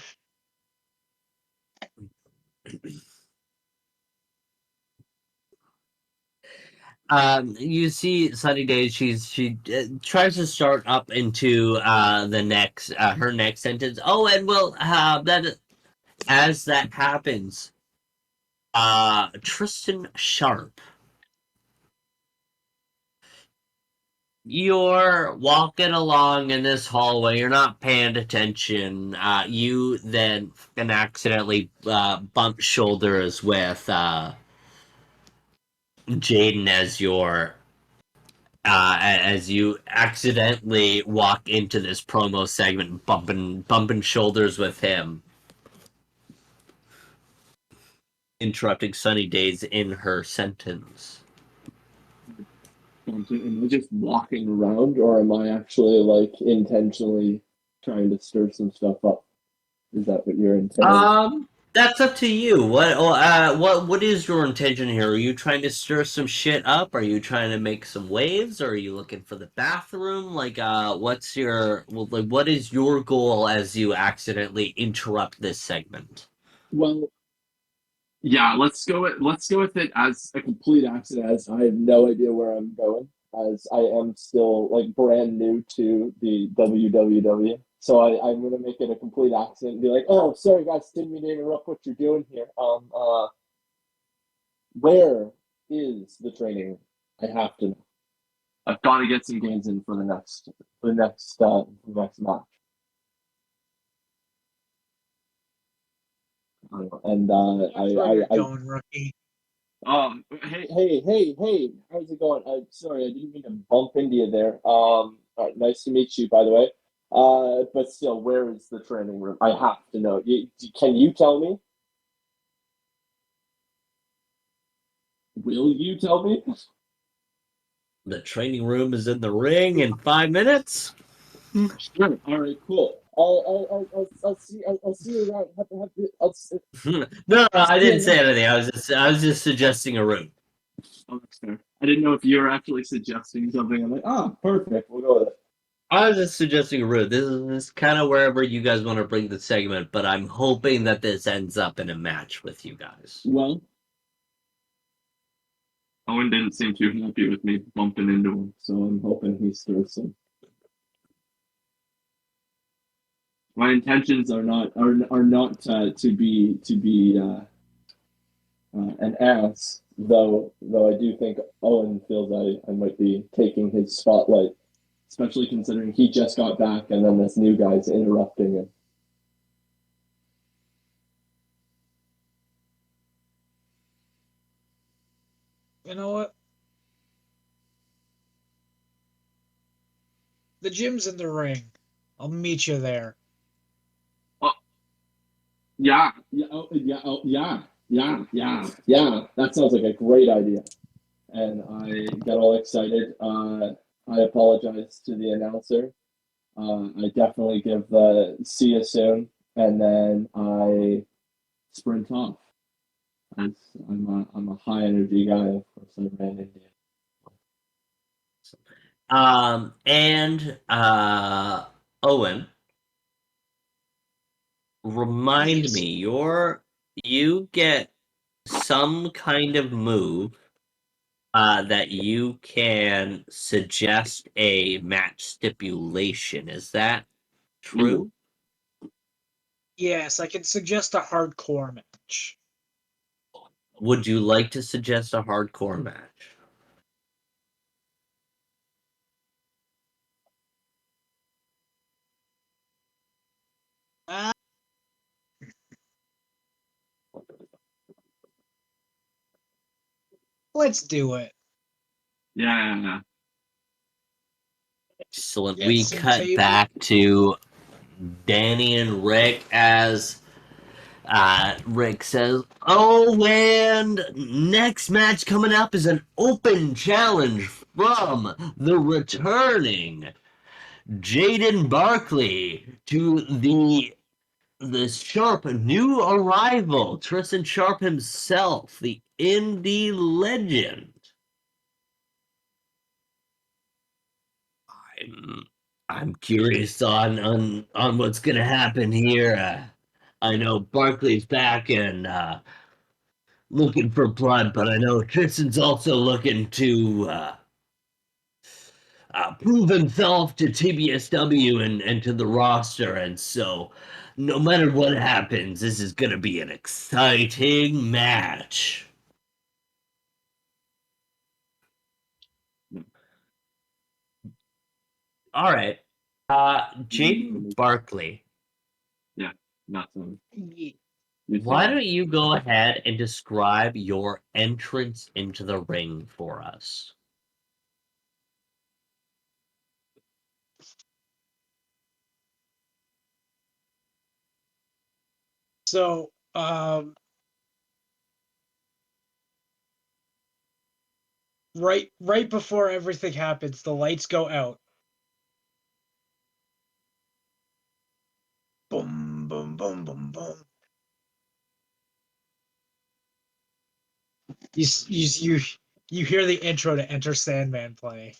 You see Sunny Days, she tries to start up into the next her next sentence. Oh, and well, that as that happens, Tristan Sharp, you're walking along in this hallway, you're not paying attention. You then can accidentally bump shoulders with Jaden as you accidentally walk into this promo segment, bumping shoulders with him, interrupting Sunny Days in her sentence. Am I just walking around, or am I actually like intentionally trying to stir some stuff up? Is that what you're intending? That's up to you. What is your intention here? Are you trying to stir some shit up? Are you trying to make some waves? Or are you looking for the bathroom? What is your goal as you accidentally interrupt this segment? Well, yeah, let's go with it as a complete accident, as I have no idea where I'm going, as I am still like brand new to the WWW. So I'm gonna make it a complete accident and be like, oh, sorry guys, didn't mean to interrupt what you're doing here. Where is the training room? I have to know. I've got to get some games in for the next match. And That's where you're going, rookie. Hey, how's it going? I'm sorry, I didn't mean to bump into you there. Nice to meet you, by the way. But still, where is the training room? I have to know. Can you tell me? Will you tell me? The training room is in the ring in 5 minutes. Sure. All right, cool. I'll see you around. No, I didn't say anything. I was just suggesting a route. Oh, that's fair. I didn't know if you were actually suggesting something. I'm like, perfect. We'll go with it. I was just suggesting a route. This is kind of wherever you guys want to bring the segment, but I'm hoping that this ends up in a match with you guys. Well, Owen didn't seem too happy with me bumping into him, so I'm hoping he stirs some. My intentions are not to be an ass, though I do think Owen feels I might be taking his spotlight, especially considering he just got back and then this new guy's interrupting him. You know what? The gym's in the ring. I'll meet you there. Yeah. That sounds like a great idea. And I got all excited. I apologize to the announcer. I definitely give the see you soon, and then I sprint off. I'm a high energy guy. Of course, I ran into you. Owen, remind Yes. me, you get some kind of move that you can suggest a match stipulation. Is that true? Yes, I can suggest a hardcore match. Would you like to suggest a hardcore match? Let's do it. Yeah. Excellent. Get We some cut tables. back to Danny and Rick as Rick says, oh, and next match coming up is an open challenge from the returning Jaden Barkley to the Sharp new arrival, Tristan Sharp himself, the indie legend. I'm curious on what's gonna happen here. I know Barkley's back and looking for blood, but I know Tristan's also looking to prove himself to TBSW and to the roster. And so, no matter what happens, this is gonna be an exciting match. All right, Jaden Barkley. Yeah, not so. Why don't you go ahead and describe your entrance into the ring for us? So, right before everything happens, the lights go out. Boom, boom, boom, boom, boom. You hear the intro to Enter Sandman play.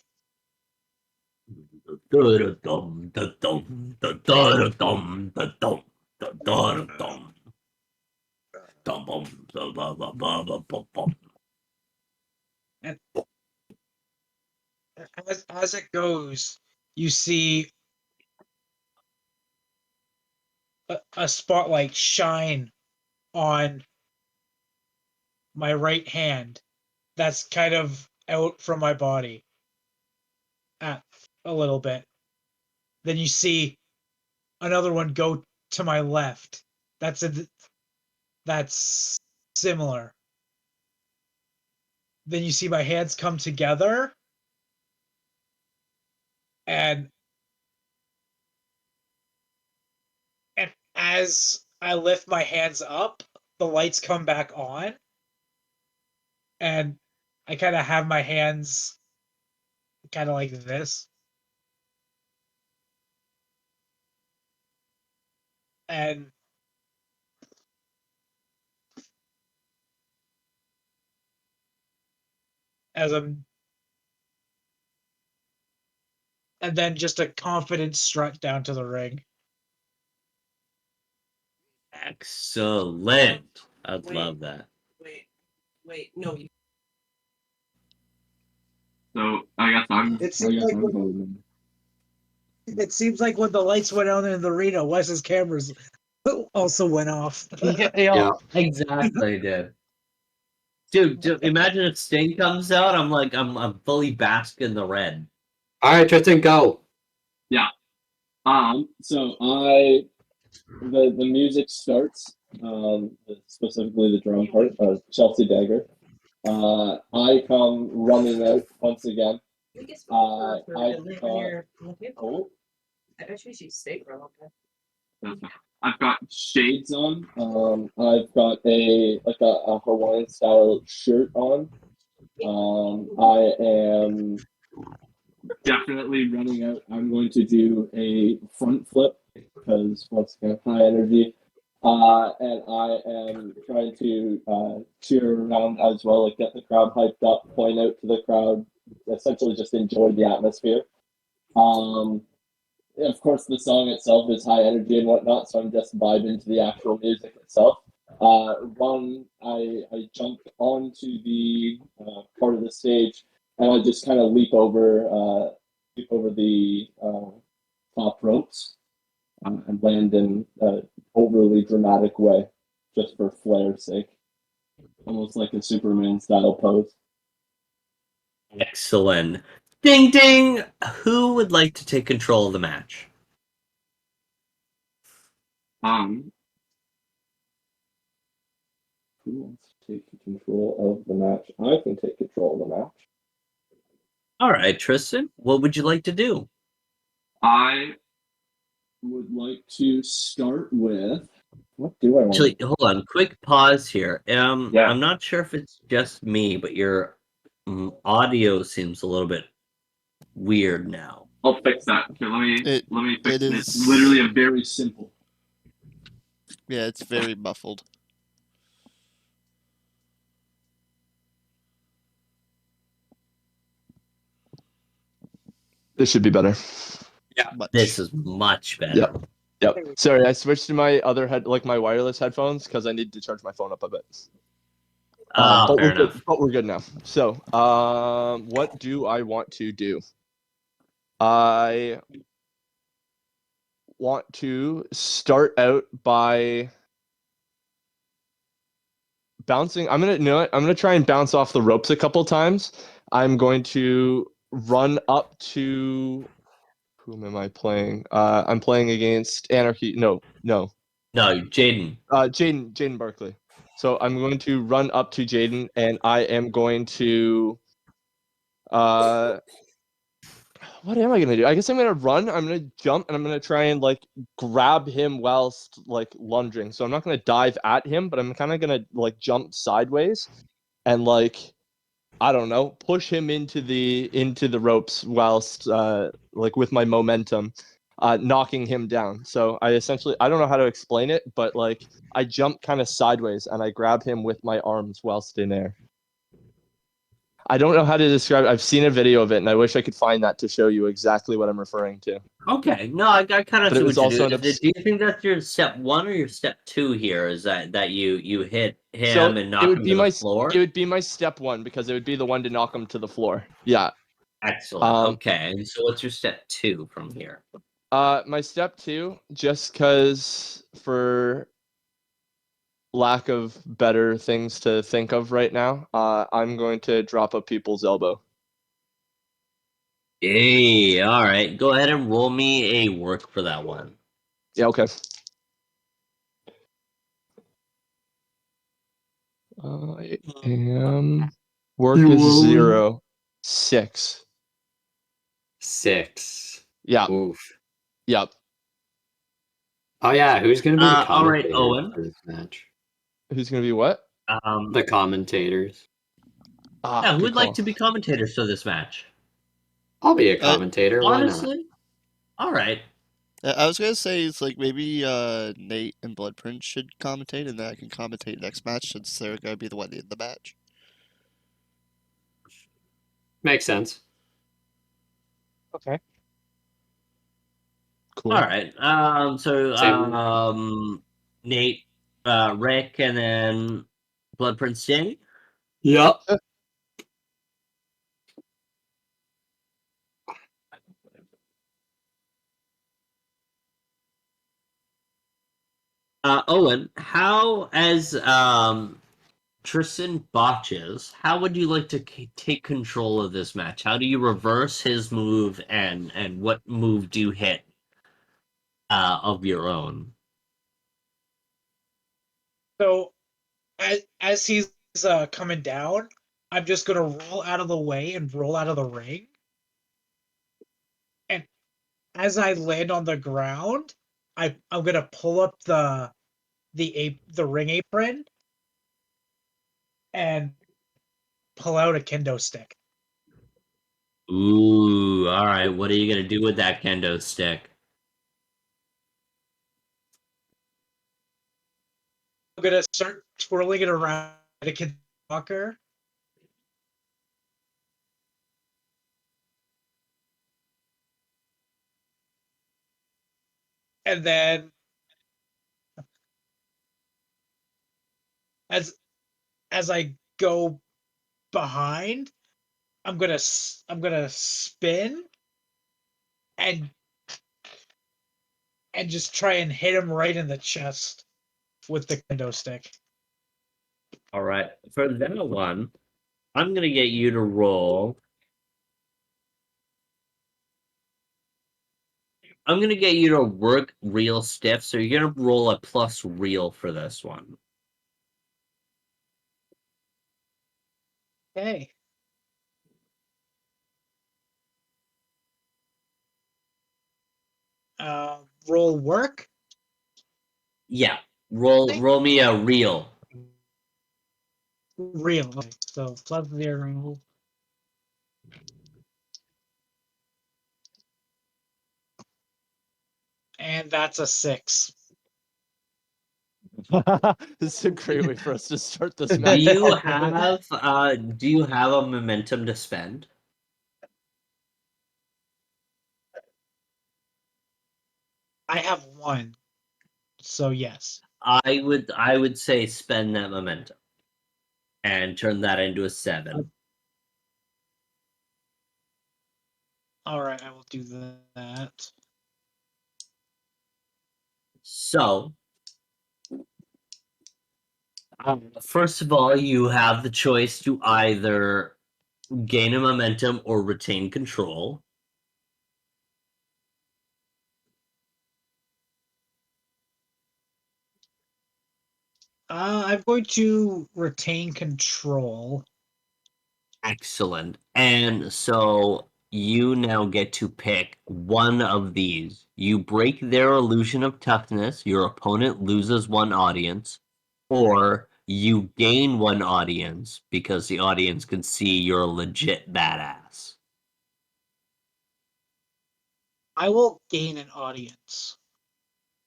And as it goes, you see a spotlight shine on my right hand that's kind of out from my body at a little bit. Then you see another one go to my left. That's similar. Then you see my hands come together, and as I lift my hands up, the lights come back on, and I kind of have my hands kind of like this. And as I'm and then just a confident strut down to the ring. Excellent. I'd love that. No. So I guess I'm. It seems like it seems like when the lights went out in the arena, Wes's cameras also went off. Yeah. Exactly, dude. Dude, imagine if Sting comes out. I'm fully basked in the red. All right, Tristan, go. Yeah. So the music starts. Specifically the drum part. Chelsea Dagger. I come running out once again. I oh. Actually, she's safe for a long time. I've got shades on. I've got a Hawaiian style shirt on. I am definitely running out. I'm going to do a front flip because once again, high energy. And I am trying to cheer around as well, like get the crowd hyped up, point out to the crowd, essentially just enjoy the atmosphere. Of course, the song itself is high energy and whatnot, so I'm just vibing to the actual music itself. I jump onto the part of the stage, and I just kind of leap over the top ropes and land in an overly dramatic way, just for flair's sake, almost like a Superman style pose. Excellent. Ding ding! Who would like to take control of the match? Who wants to take control of the match? I can take control of the match. All right, Tristan, what would you like to do? I would like to start with what do I want? Actually, hold on. Quick pause here. Yeah. I'm not sure if it's just me, but your audio seems a little bit weird now. I'll fix that. Okay, let me fix it. It's literally a very simple. Yeah, it's very muffled. This should be better. much. This is much better. Yep. Yep. Sorry, I switched to my other my wireless headphones because I need to charge my phone up a bit. But Fair we're good. enough. But we're good now. So, what do I want to do? I want to start out by bouncing. I'm gonna try and bounce off the ropes a couple times. I'm going to run up to whom am I playing? I'm playing against Anarchy. No. No, Jaden. Jaden Barkley. So I'm going to run up to Jaden and I am going to what am I gonna do? I guess I'm gonna run, I'm gonna jump, and I'm gonna try and like grab him whilst like lunging. So I'm not gonna dive at him, but I'm kinda gonna like jump sideways and like I don't know, push him into the ropes whilst like with my momentum, knocking him down. So I don't know how to explain it, but like I jump kind of sideways and I grab him with my arms whilst in air. I don't know how to describe it. I've seen a video of it and I wish I could find that to show you exactly what I'm referring to. Okay, no, I kind of But see it what was you also do. an Do you think that's your step 1 or your step 2 here? Is that you hit him So and it knock would him be to my the floor? it would be my step 1 because it would be the one to knock him to the floor. Yeah. Excellent. Okay, and so what's your step 2 from here? My step 2, just because for lack of better things to think of right now, I'm going to drop a people's elbow. Hey, all right. Go ahead and roll me a work for that one. Yeah, okay. I am work is 0. 6. 6. Yeah. Oof. Yep. Oh yeah, who's gonna be the All right, commentator Owen. for this match? Who's gonna be what? The commentators. Yeah, who Good would like call. to be commentators for this match? I'll be a commentator. Why not? Honestly, all right. I was gonna say it's like maybe Nate and Bloodprint should commentate, and then I can commentate next match since they're gonna be the one in the match. Makes sense. Okay. Cool. All right. Nate, Rick, and then Bloodprint Sting. Yep. Owen, how as Tristan botches, how would you like to take control of this match? How do you reverse his move, and what move do you hit of your own? So as he's coming down, I'm just gonna roll out of the way and roll out of the ring. And as I land on the ground, I'm gonna pull up the ring apron and pull out a kendo stick. Ooh, all right. What are you gonna do with that kendo stick? I'm gonna start twirling it around a kid walker. And then as I go behind, I'm gonna spin and just try and hit him right in the chest with the kendo stick. All right. For that one, I'm gonna get you to roll. I'm gonna get you to work real stiff, so you're gonna roll a plus real for this one. Okay. Roll work. Yeah. Roll me a real. Real. Okay. So plus 0. And that's a 6. This is a great way for us to start this Do match. you have a momentum to spend? I have one, so yes. I would say spend that momentum and turn that into a 7. All right, I will do that. So, first of all, you have the choice to either gain a momentum or retain control. I'm going to retain control. Excellent. And so you now get to pick one of these. You break their illusion of toughness, your opponent loses one audience, or you gain one audience because the audience can see you're a legit badass. I will gain an audience.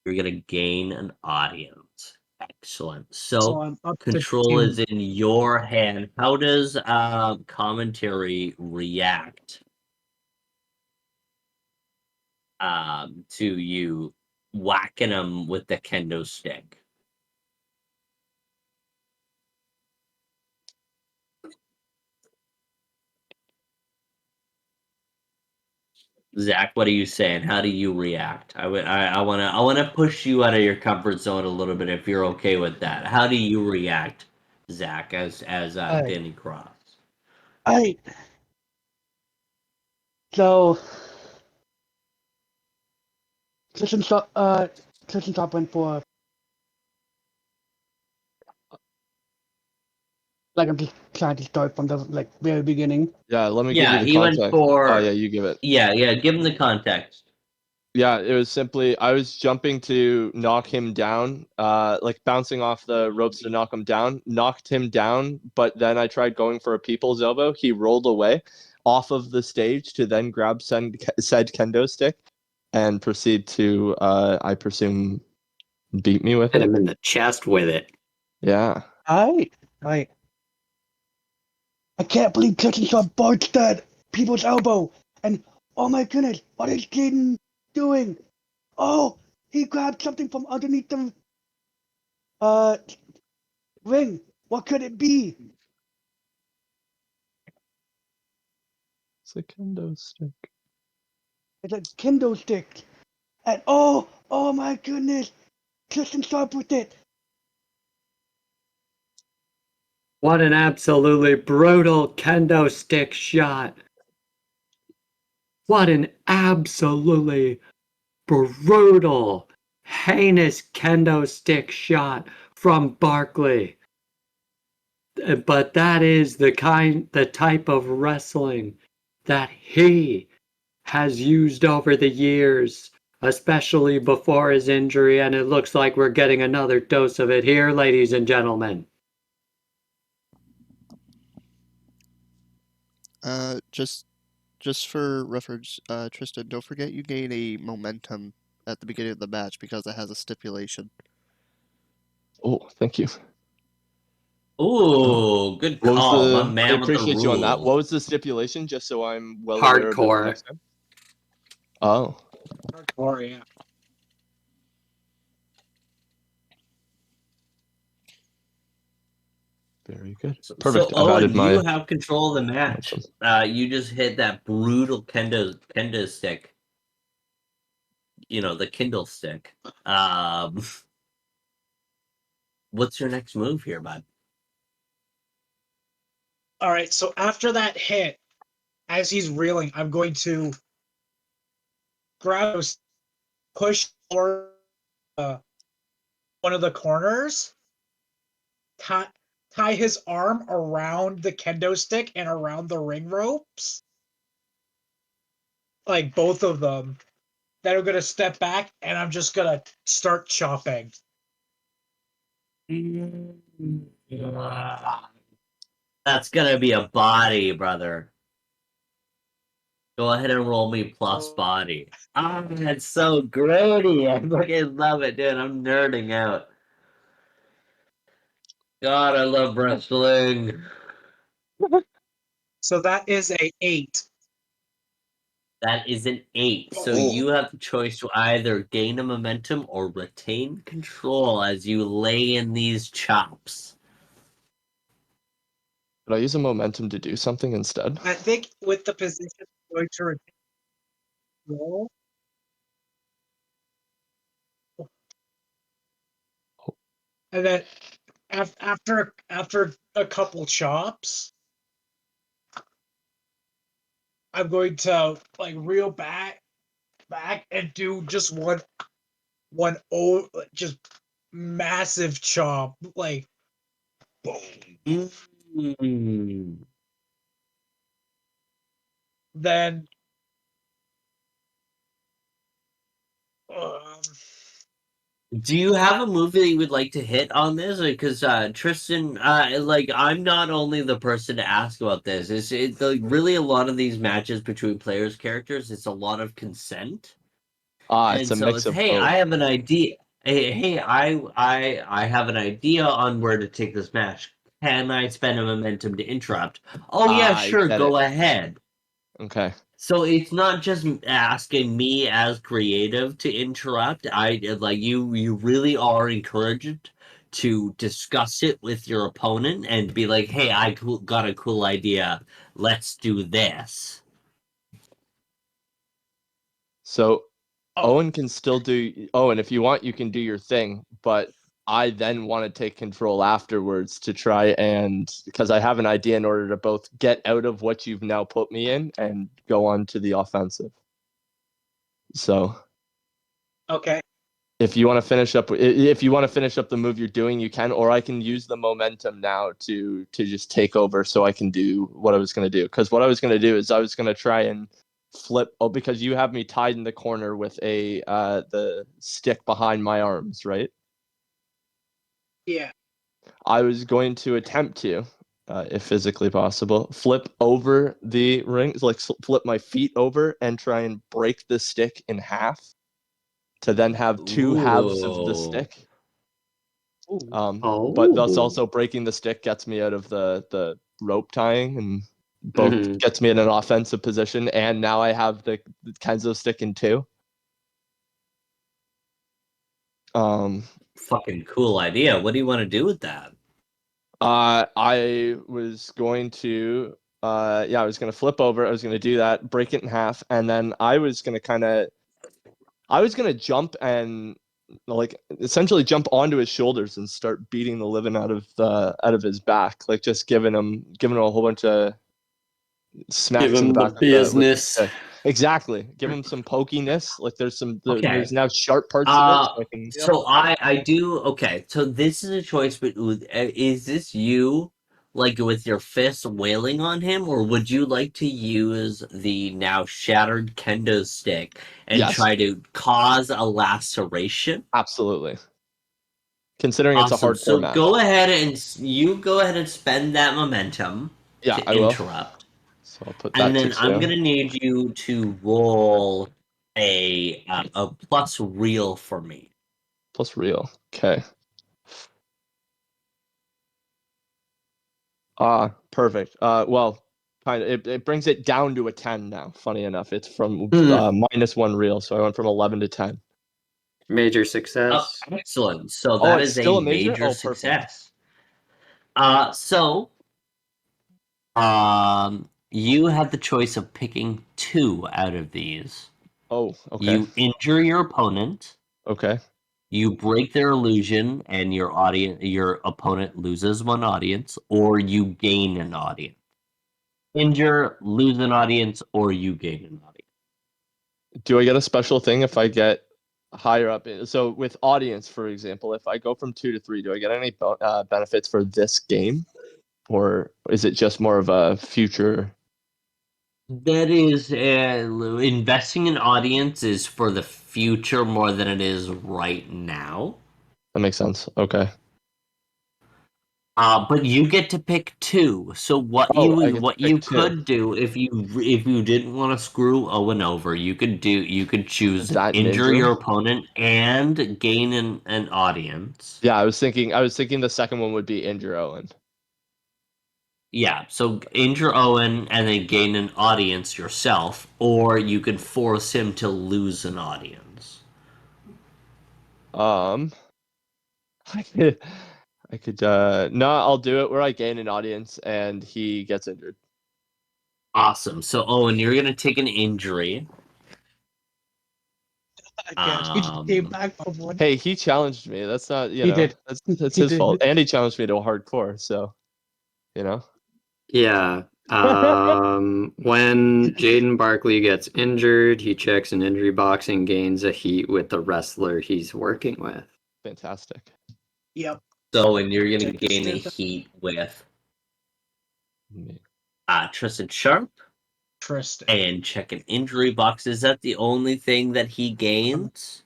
You're going to gain an audience. Excellent. So So I'm up control to is 2. in your hand. How does commentary react to you whacking him with the kendo stick? Zach, what are you saying? How do you react? I wanna push you out of your comfort zone a little bit if you're okay with that. How do you react, Zach, as Alright. Danny Cross? I so Tristan Top went for I'm just trying to start from the very beginning. Yeah, let me give you Yeah, the he went context. for. Oh yeah, you give it. Yeah, give him the context. Yeah, it was simply I was jumping to knock him down, bouncing off the ropes to knock him down, knocked him down, but then I tried going for a people's elbow. He rolled away off of the stage to then grab said kendo stick and proceed to, I presume, beat me with Hit it. him in the chest with it. Yeah. I can't believe Tristan Top barged that people's elbow, and oh my goodness, what is Jaden doing? Oh, he grabbed something from underneath the uh ring. What could it be? It's a kendo stick. It's a kendo stick. And oh my goodness, Tristan Sharp with it. What an absolutely brutal kendo stick shot. What an absolutely brutal, heinous kendo stick shot from Barkley. But that is the type of wrestling that he has used over the years, especially before his injury, and it looks like we're getting another dose of it here, ladies and gentlemen. Just for reference, Tristan, don't forget you gain a momentum at the beginning of the match because it has a stipulation. Oh, thank you. Ooh, good What was call. My the? I man with the appreciate you on that. rules. What was the stipulation? Just so I'm well aware of it for Hardcore. next time. Oh, Hardcore, yeah. very good. So Perfect. I've Owen, added you my. have control of the match. You just hit that brutal kendo stick. You know, the Kindle stick. What's your next move here, bud? All right, so after that hit, as he's reeling, I'm going to grab, push for one of the corners, tie his arm around the kendo stick and around the ring ropes, like both of them. Then I'm gonna step back and I'm just gonna start chopping. That's gonna be a body, brother. Go ahead and roll me plus body. Oh, that's so grody. I fucking love it, dude. I'm nerding out. God, I love wrestling. So that is a 8. That is an 8. So Oh. you have the choice to either gain a momentum or retain control as you lay in these chops. Could I use a momentum to do something instead? I think with the position I'm going to retain control. And then after a couple chops, I'm going to like reel back and do just just massive chop, like boom. Mm. Then um, Do you have a movie that you would like to hit on this? Because Tristan, like I'm not only the person to ask about this. It's like, really a lot of these matches between players' characters. It's a lot of consent, It's and a so mix it's of hey, both. I have an idea. Hey, I have an idea on where to take this match. Can I spend a momentum to interrupt? Oh yeah, I sure, get go it. ahead. Okay. So it's not just asking me as creative to interrupt. I like you. You really are encouraged to discuss it with your opponent and be like, "Hey, got a cool idea. Let's do this." So oh, Owen can still do Owen, if you want, you can do your thing, but I then want to take control afterwards to try and because I have an idea in order to both get out of what you've now put me in and go on to the offensive. So okay. if you want to finish up the move you're doing, you can, or I can use the momentum now to just take over so I can do what I was going to do. Because what I was going to do is I was going to try and flip. Oh, because you have me tied in the corner with the stick behind my arms, right? Yeah. I was going to attempt to, if physically possible, flip over the rings, like flip my feet over and try and break the stick in half to then have two halves of the Ooh. stick. But thus Oh. also breaking the stick gets me out of the rope tying and both Mhm. gets me in an offensive position. And now I have the Kenzo stick in two. Fucking cool idea. What do you want to do with that? I was going to, I was going to flip over. I was going to do that, break it in half, and then I was going to jump and like essentially jump onto his shoulders and start beating the living out of his back, like just giving him a whole bunch of Give smacks in the him the back with the business. stick. Exactly. Give him some pokiness. Like there's Okay. there's now sharp parts of it. So I can, So I do okay. So this is a choice, but is this you, like with your fist wailing on him, or would you like to use the now shattered kendo stick and yes, try to cause a laceration? absolutely. Considering it's a Awesome. hardcore So match. go ahead and spend that momentum Yeah, to I will. interrupt, So I'll put and that to then I'm 2. gonna need you to roll a plus real for me. Plus real. Okay. Perfect. Well, kind of. It brings it down to a 10 now. Funny enough, it's from -1 real, so I went from 11 to 10. Major Oh, success. excellent. So Oh, that it's is still a a major. major Oh, perfect. success. You have the choice of picking 2 out of these. Oh, okay. You injure your opponent, Okay. you break their illusion, and your opponent loses 1 audience, or you gain an audience. Injure, lose an audience, or you gain an audience. Do I get a special thing if I get higher up? So with audience, for example, if I go from 2 to 3, do I get any benefits for this game, or is it just more of a future? That is, investing in audience is for the future more than it is right now. That makes sense. Okay. But you get to pick 2. So Oh, I get to pick 2. could do if you didn't want to screw Owen over, you could choose That and injure injure. your opponent and gain an audience. Yeah, I was thinking the second one would be injure Owen. Yeah, so injure Owen and then gain an audience yourself, or you can force him to lose an audience. I could no, I'll do it where I gain an audience and he gets injured. Awesome. So Owen, you're gonna take an injury. Again, he just came back from one. Hey, he challenged me. That's not, He did. that's He his did. fault. And he challenged me to a hardcore, so you know. Yeah. When Jaden Barkley gets injured, he checks an injury box and gains a heat with the wrestler he's working with. Fantastic. Yep. So and you're gonna Check the gain a stats. heat with Me. Tristan Sharp Tristan. and check an injury box. Is that the only thing that he gains?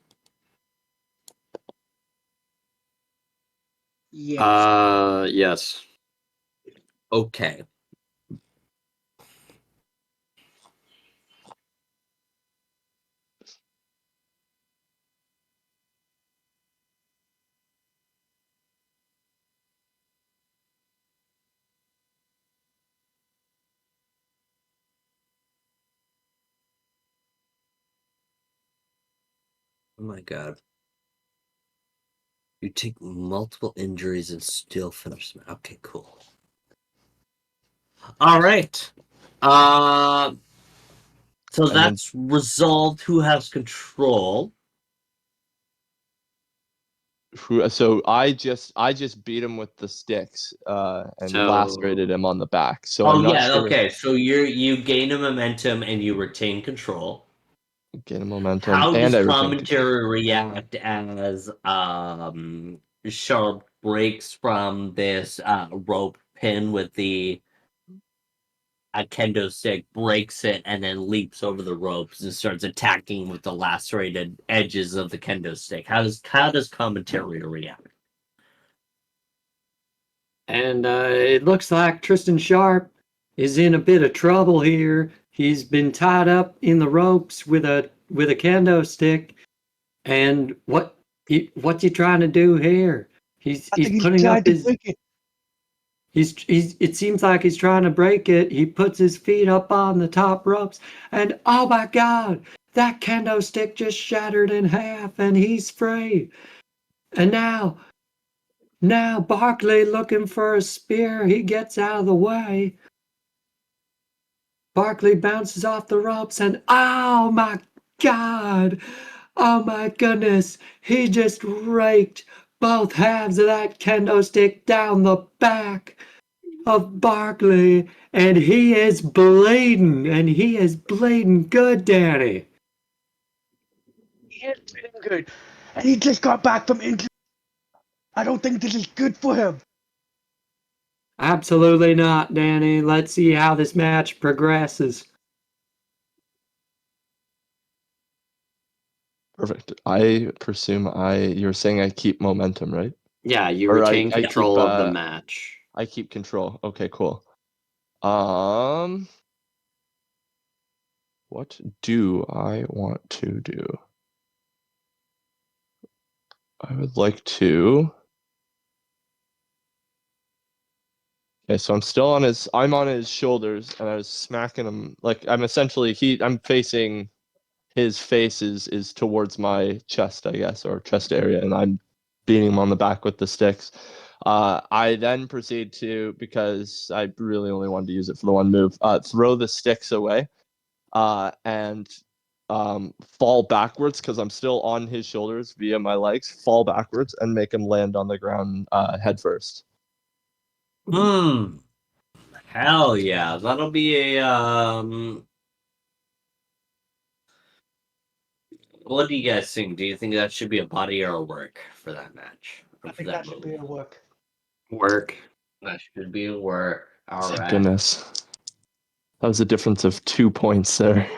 Yes. Yes. Okay. Oh my god. You take multiple injuries and still finish them. Okay, cool. All right. So And then- that's resolved. Who has control? So I just beat him with the sticks and So- lacerated him on the back. So Oh I'm not yeah, sure. okay. So you gain a momentum and you retain control. Gain a momentum How and does I retain control. commentary react as Sharp breaks from this rope pin with the a kendo stick, breaks it, and then leaps over the ropes and starts attacking with the lacerated edges of the kendo stick? How does commentary react? And it looks like Tristan Sharp is in a bit of trouble here. He's been tied up in the ropes with a kendo stick. And what's he trying to do here? He's putting up his. It seems like he's trying to break it. He puts his feet up on the top ropes, and oh my god, that kendo stick just shattered in half, and he's free. And now Barkley looking for a spear. He gets out of the way. Barkley bounces off the ropes, and oh my god, oh my goodness, he just raked both halves of that kendo stick down the back of Barkley, and he is bleeding, good, Danny. He is bleeding good. And he just got back from injury. I don't think this is good for him. Absolutely not, Danny. Let's see how this match progresses. Perfect. I presume you're saying I keep momentum, right? Yeah, you Or retain I control keep, of the match. I keep control. Okay, cool. What do I want to do? I would like to. Okay, so I'm on his shoulders and I was smacking him like I'm facing his face is towards my chest, I guess, or chest area, and I'm beating him on the back with the sticks. I then proceed to, because I really only wanted to use it for the one move, throw the sticks away and fall backwards because I'm still on his shoulders via my legs, fall backwards and make him land on the ground head first. Hell yeah. That'll be a what do you guys think? Do you think that should be a body or a work for that match? I think that should be a work. Work. That should be a work. All Thank right. goodness. That was a difference of 2 points there.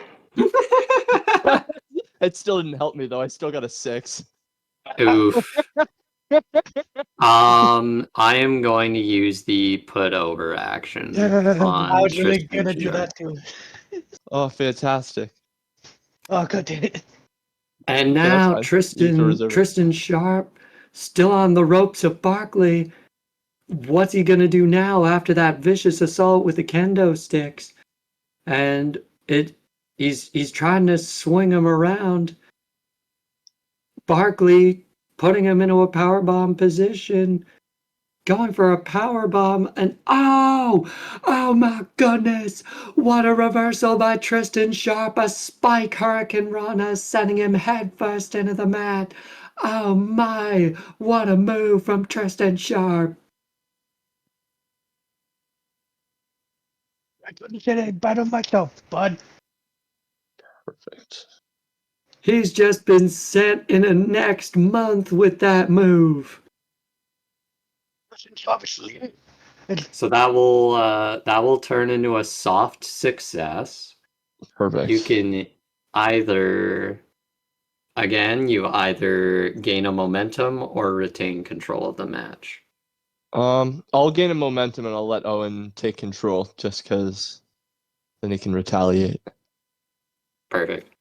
It still didn't help me though. I still got a 6. Oof. I am going to use the put over action on I was really Tristan gonna do Sharp. that too. Oh, fantastic. Oh, god damn it. And Okay, that's now fine. You can reserve it. Tristan Sharp, still on the ropes of Barkley, what's he gonna do now after that vicious assault with the kendo sticks? And he's trying to swing him around. Barkley putting him into a powerbomb position, going for a powerbomb, and oh my goodness, what a reversal by Tristan Sharp, a spike Hurricane Rana, sending him headfirst into the mat. Oh my, what a move from Tristan Sharp. I couldn't say anything better myself, bud. Perfect. He's just been sent in the next month with that move. Obviously, So that will turn into a soft success. Perfect. You can either gain a momentum or retain control of the match. I'll gain a momentum and I'll let Owen take control just because then he can retaliate. Perfect.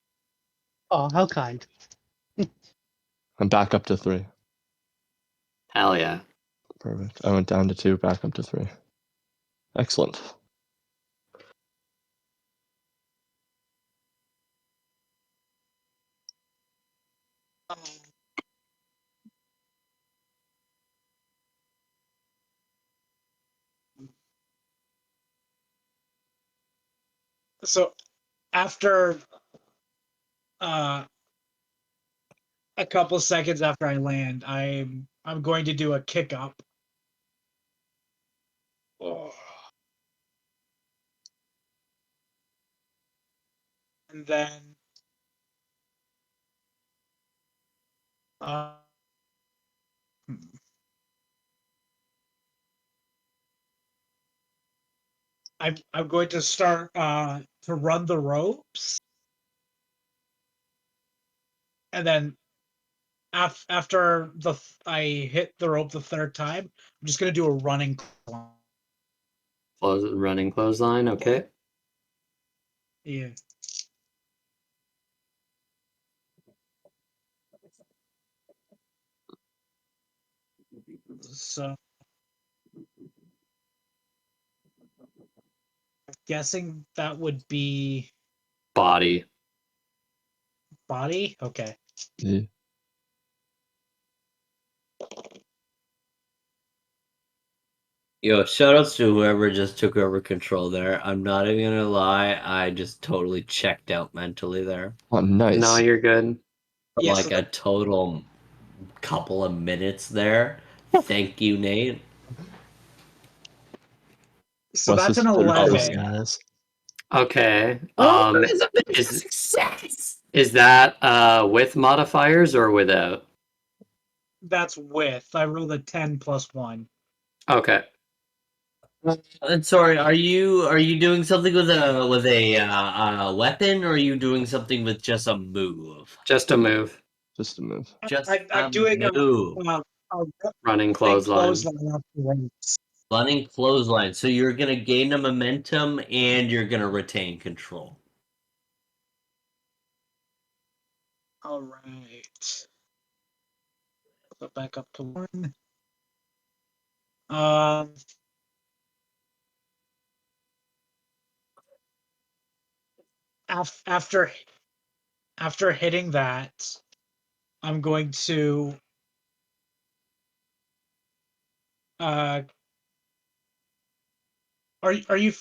oh, how kind. I'm back up to 3. Hell yeah. Perfect. I went down to 2, back up to 3. Excellent. So after a couple seconds after I land, I'm going to do a kick up. Oh. And then I'm going to start to run the ropes, and then after I hit the rope the third time, I'm just going to do a running Running clothesline, okay. Yeah. So I'm guessing that would be Body. body. Okay. Yeah. Yo, shoutouts to whoever just took over control there. I'm not even gonna lie, I just totally checked out mentally there. Oh, nice. No, you're good. For Yeah, like so a total couple of minutes there. Thank you, Nate. So Wes that's is an through close, 11. guys. Okay. It's a bit of a success. Is that with modifiers or without? That's with. I rolled a 10 plus 1. Okay. And sorry, are you doing something with a weapon, or are you doing something with just a move? Just a move. Just a move. Just I'm a doing move. a Running running clothesline. clothesline off the ropes. Running clothesline. So you're gonna gain a momentum and you're gonna retain control. All right. Go back up to 1. After hitting that, I'm going to are you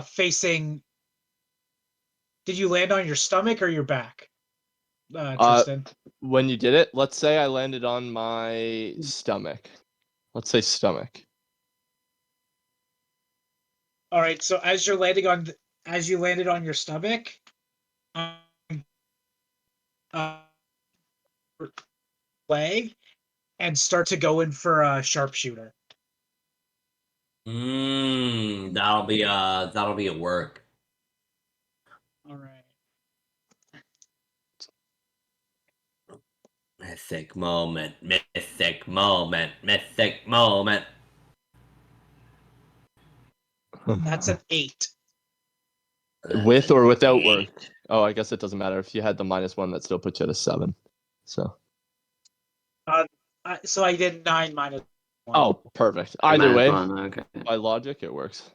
facing? Did you land on your stomach or your back, Tristan? When you did it, let's say I landed on my stomach. Let's say stomach. All right. So as you landed on your stomach, leg, and start to go in for a sharpshooter. That'll be a work. All right. Mythic moment, mythic moment, mythic moment. That's an 8. With or without work? Oh, I guess it doesn't matter. If you had the -1, that still puts you at a 7. So. So I did 9 minus Oh, perfect. I Either meant way, fun, okay. by logic, it works.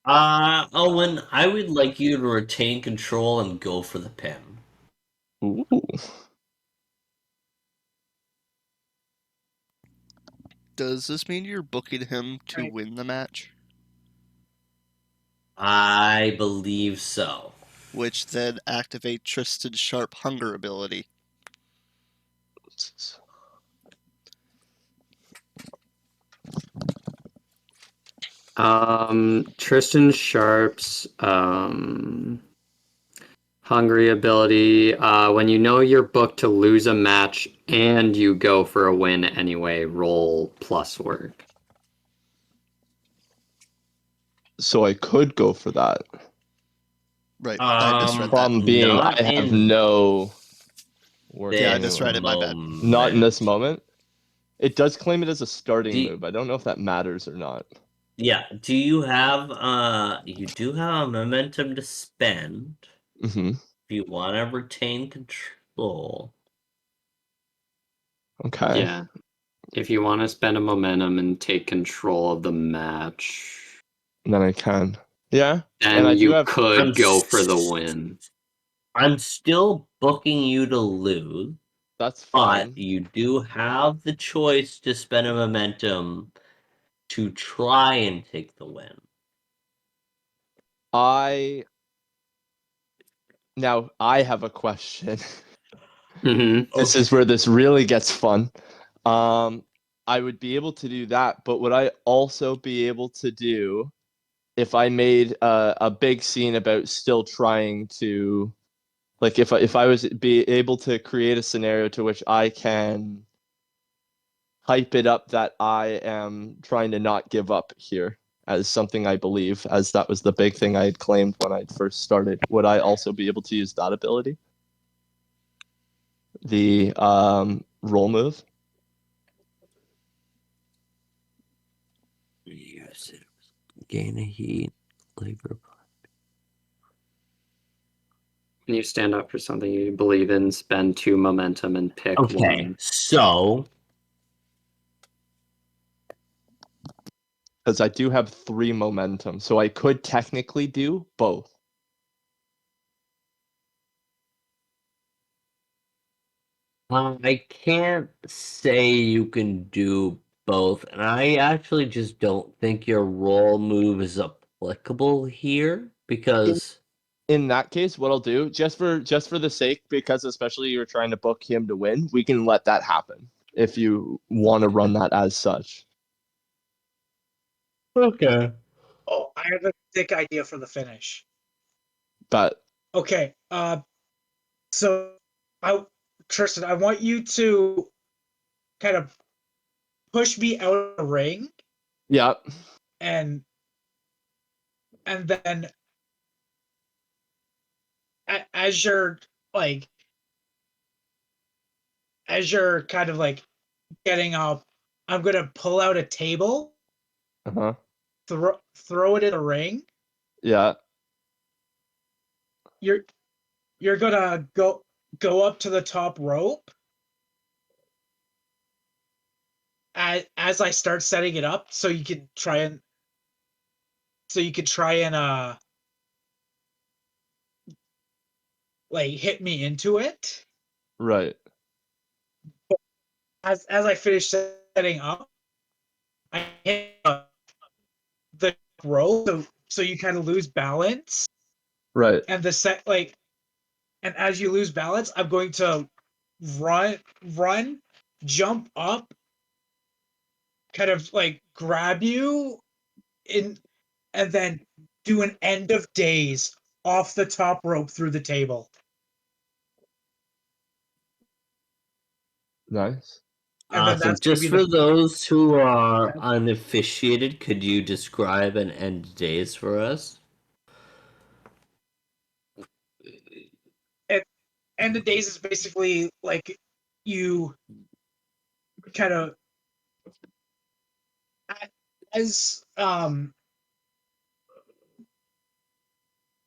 Owen, I would like you to retain control and go for the pin. Ooh. Does this mean you're booking him to Right. win the match? I believe so. Which then activate Tristan's sharp hunger ability. Tristan Sharp's hungry ability. When you know you're booked to lose a match and you go for a win anyway, roll plus work. So I could go for that. Right, I misread that. Problem being, not I have in no work. Yeah, I this misread it, my bad. Not in this moment. moment. It does claim it as a starting Do- move. I don't know if that matters or not. Yeah, do you have you do have a momentum to spend Mm-hmm. if you want to retain control. Okay. Yeah. If you want to spend a momentum and take control of the match, Then I can. Yeah. then I do you have. could go for the win. I'm still booking you to lose, That's but fine. you do have the choice to spend a momentum to try and take the win. Now I have a question. Mm-hmm. This is where this really gets fun. I would be able to do that, but would I also be able to do if I made a big scene about still trying to, like, if I was be able to create a scenario to which I can hype it up that I am trying to not give up here as something I believe, as that was the big thing I had claimed when I first started. Would I also be able to use that ability? The roll move? Yes, it was gain a heat, labor. When you stand up for something you believe in, spend 2 momentum and pick Okay, one. so Because I do have 3 momentum, so I could technically do both. I can't say you can do both, and I actually just don't think your roll move is applicable here because In that case, what I'll do, just for the sake, because especially you're trying to book him to win, we can let that happen if you want to run that as such. okay. Oh, I have a sick idea for the finish. But Okay. So Tristan, I want you to kind of push me out of the ring yeah, and then as you're like as you're kind of like getting up, I'm gonna pull out a table, uh-huh, throw it in the ring. yeah, You're gonna go up to the top rope as I start setting it up, so you can try and like hit me into it. right, As I finish setting up, I hit the rope, so you kind of lose balance, right, and and as you lose balance, I'm going to run, jump up, kind of like grab you in, and then do an end of days off the top rope through the table. nice. And then Awesome. that's going to Just be for the those who are uninitiated, could you describe an end days for us? end of days is basically like you kind of as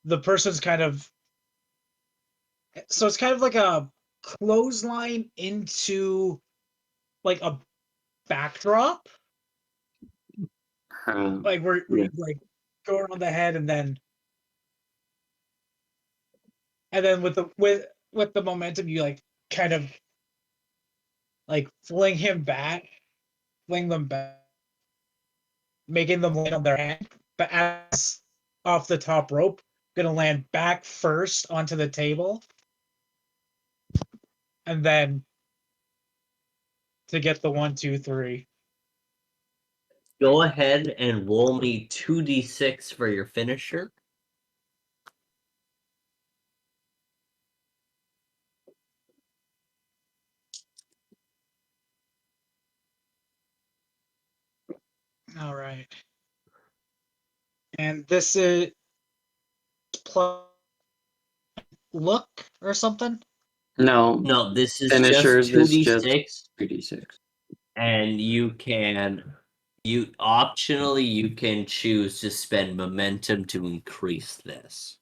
the person's kind of, so it's kind of like a clothesline into like backdrop, like where yeah. you like go around the head and then with the momentum you like kind of like fling them back, making them land on their hand. But as off the top rope, gonna land back first onto the table, and then to get the 1, 2, 3. Go ahead and roll me 2d6 for your finisher. All right. And this is plus look or something? No, No, this is finishers just is just 2d6, 2d6. and you optionally you can choose to spend momentum to increase this.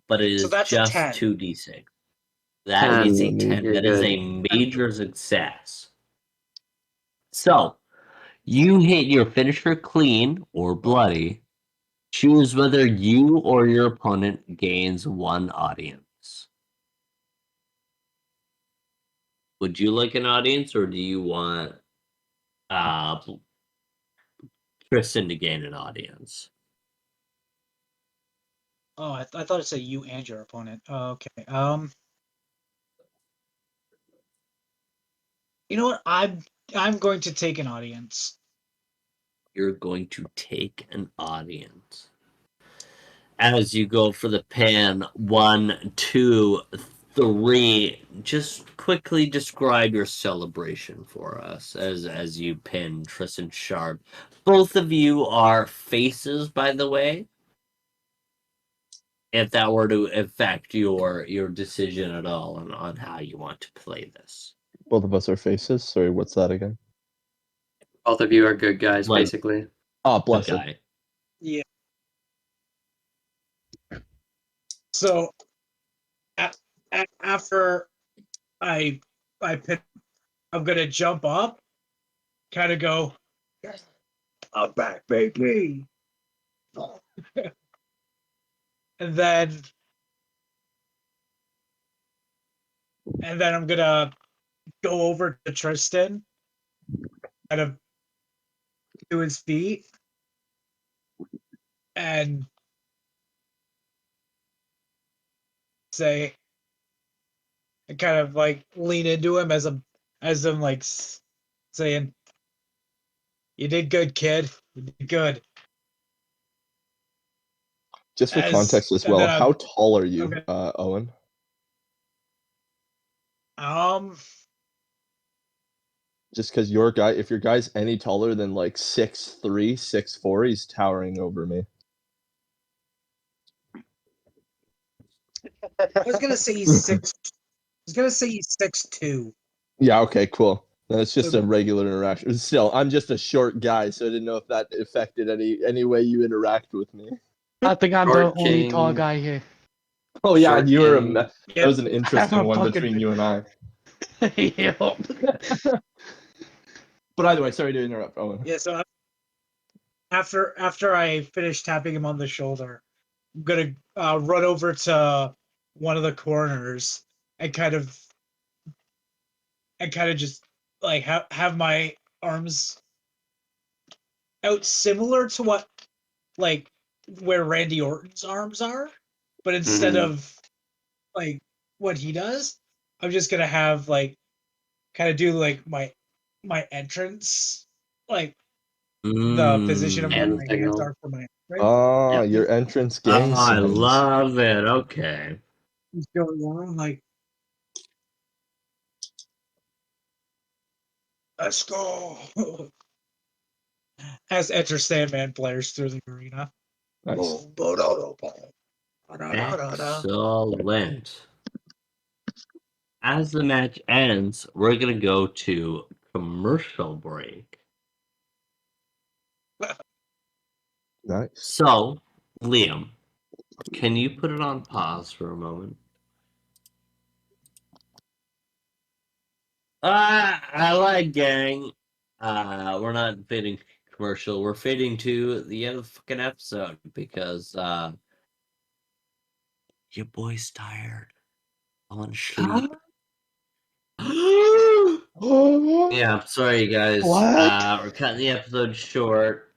But it So is that's a just 10. 2d6. That is a 10. You're That is good. a major success. So, you hit your finisher clean or bloody. Choose whether you or your opponent gains 1 audience. Would you like an audience, or do you want Tristan to gain an audience? Oh, I thought it said you and your opponent. Oh, okay. You know what? I'm going to take an audience. You're going to take an audience. As you go for the pin, 1, 2, 3, just quickly describe your celebration for us as you pin Tristan Sharp. Both of you are faces, by the way. If that were to affect your decision at all on how you want to play this. Both of us are faces. Sorry, what's that again? Both of you are good guys, Like- basically. Oh, bless it. Okay. Yeah. So after I pin, I'm gonna jump up, kind of go, I'm back, baby. and then I'm gonna go over to Tristan, kind of to his feet, and say, and kind of like lean into him as I'm like saying, "You did good, kid. You did good." Just for context as And well, then how tall are you, okay. Owen? Just because if your guy's any taller than like 6'3", 6'4", he's towering over me. I was gonna say he's 6. I was gonna say he's 6'2". Yeah, okay, cool. Then it's just a regular interaction. Still, I'm just a short guy, so I didn't know if that affected any way you interact with me. I think I'm Short the only tall king. guy here. Oh yeah, Short you were king. that was an interesting I'm a one fucking- between you and I. Yep. But either way, sorry to interrupt, Owen. Yeah. So after I finish tapping him on the shoulder, I'm gonna run over to one of the corners and kind of just like have my arms out, similar to what like where Randy Orton's arms are, but instead Mhm. of like what he does, I'm just gonna have like kind of do like my entrance, like the position of where Hand my hands signal. are for my entrance. Oh, Yep. your entrance Oh, gang I signs. love it. Okay. He's going on like, let's go. As Enter Sandman blares through the arena. Nice. Excellent. As the match ends, we're gonna go to commercial break. Nice. So, Liam, can you put it on pause for a moment? I like gang. We're not fading commercial. We're fading to the end of the fucking episode because your boy's tired. I want to sleep. Yeah, I'm sorry, guys. What? We're cutting the episode short.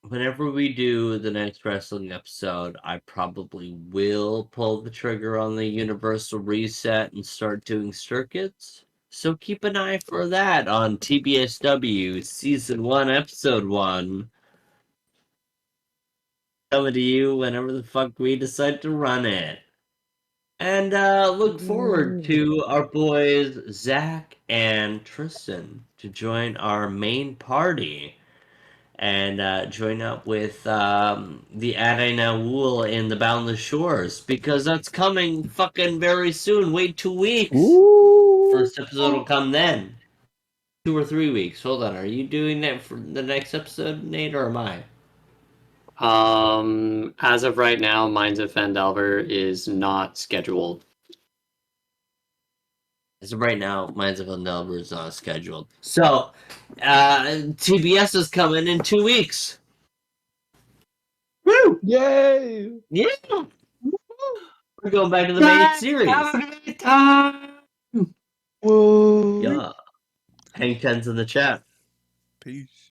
Whenever we do the next wrestling episode, I probably will pull the trigger on the Universal Reset and start doing circuits. So keep an eye for that on TBSW Season 1, Episode 1. Coming to you whenever the fuck we decide to run it. And look forward to our boys Zach and Tristan to join our main party and join up with the Arena Wool in the Boundless Shores because that's coming fucking very soon. Wait 2 weeks. First episode will come then. 2 or 3 weeks. Hold on. Are you doing that for the next episode, Nate, or am I? As of right now, Minds of Fendelver is not scheduled. As of right now, Minds of Fendelver is scheduled. So, TBS is coming in 2 weeks. Woo! Yay! Yeah. We're going back to the main series. Whoa. Yeah. Hang tens in the chat. Peace.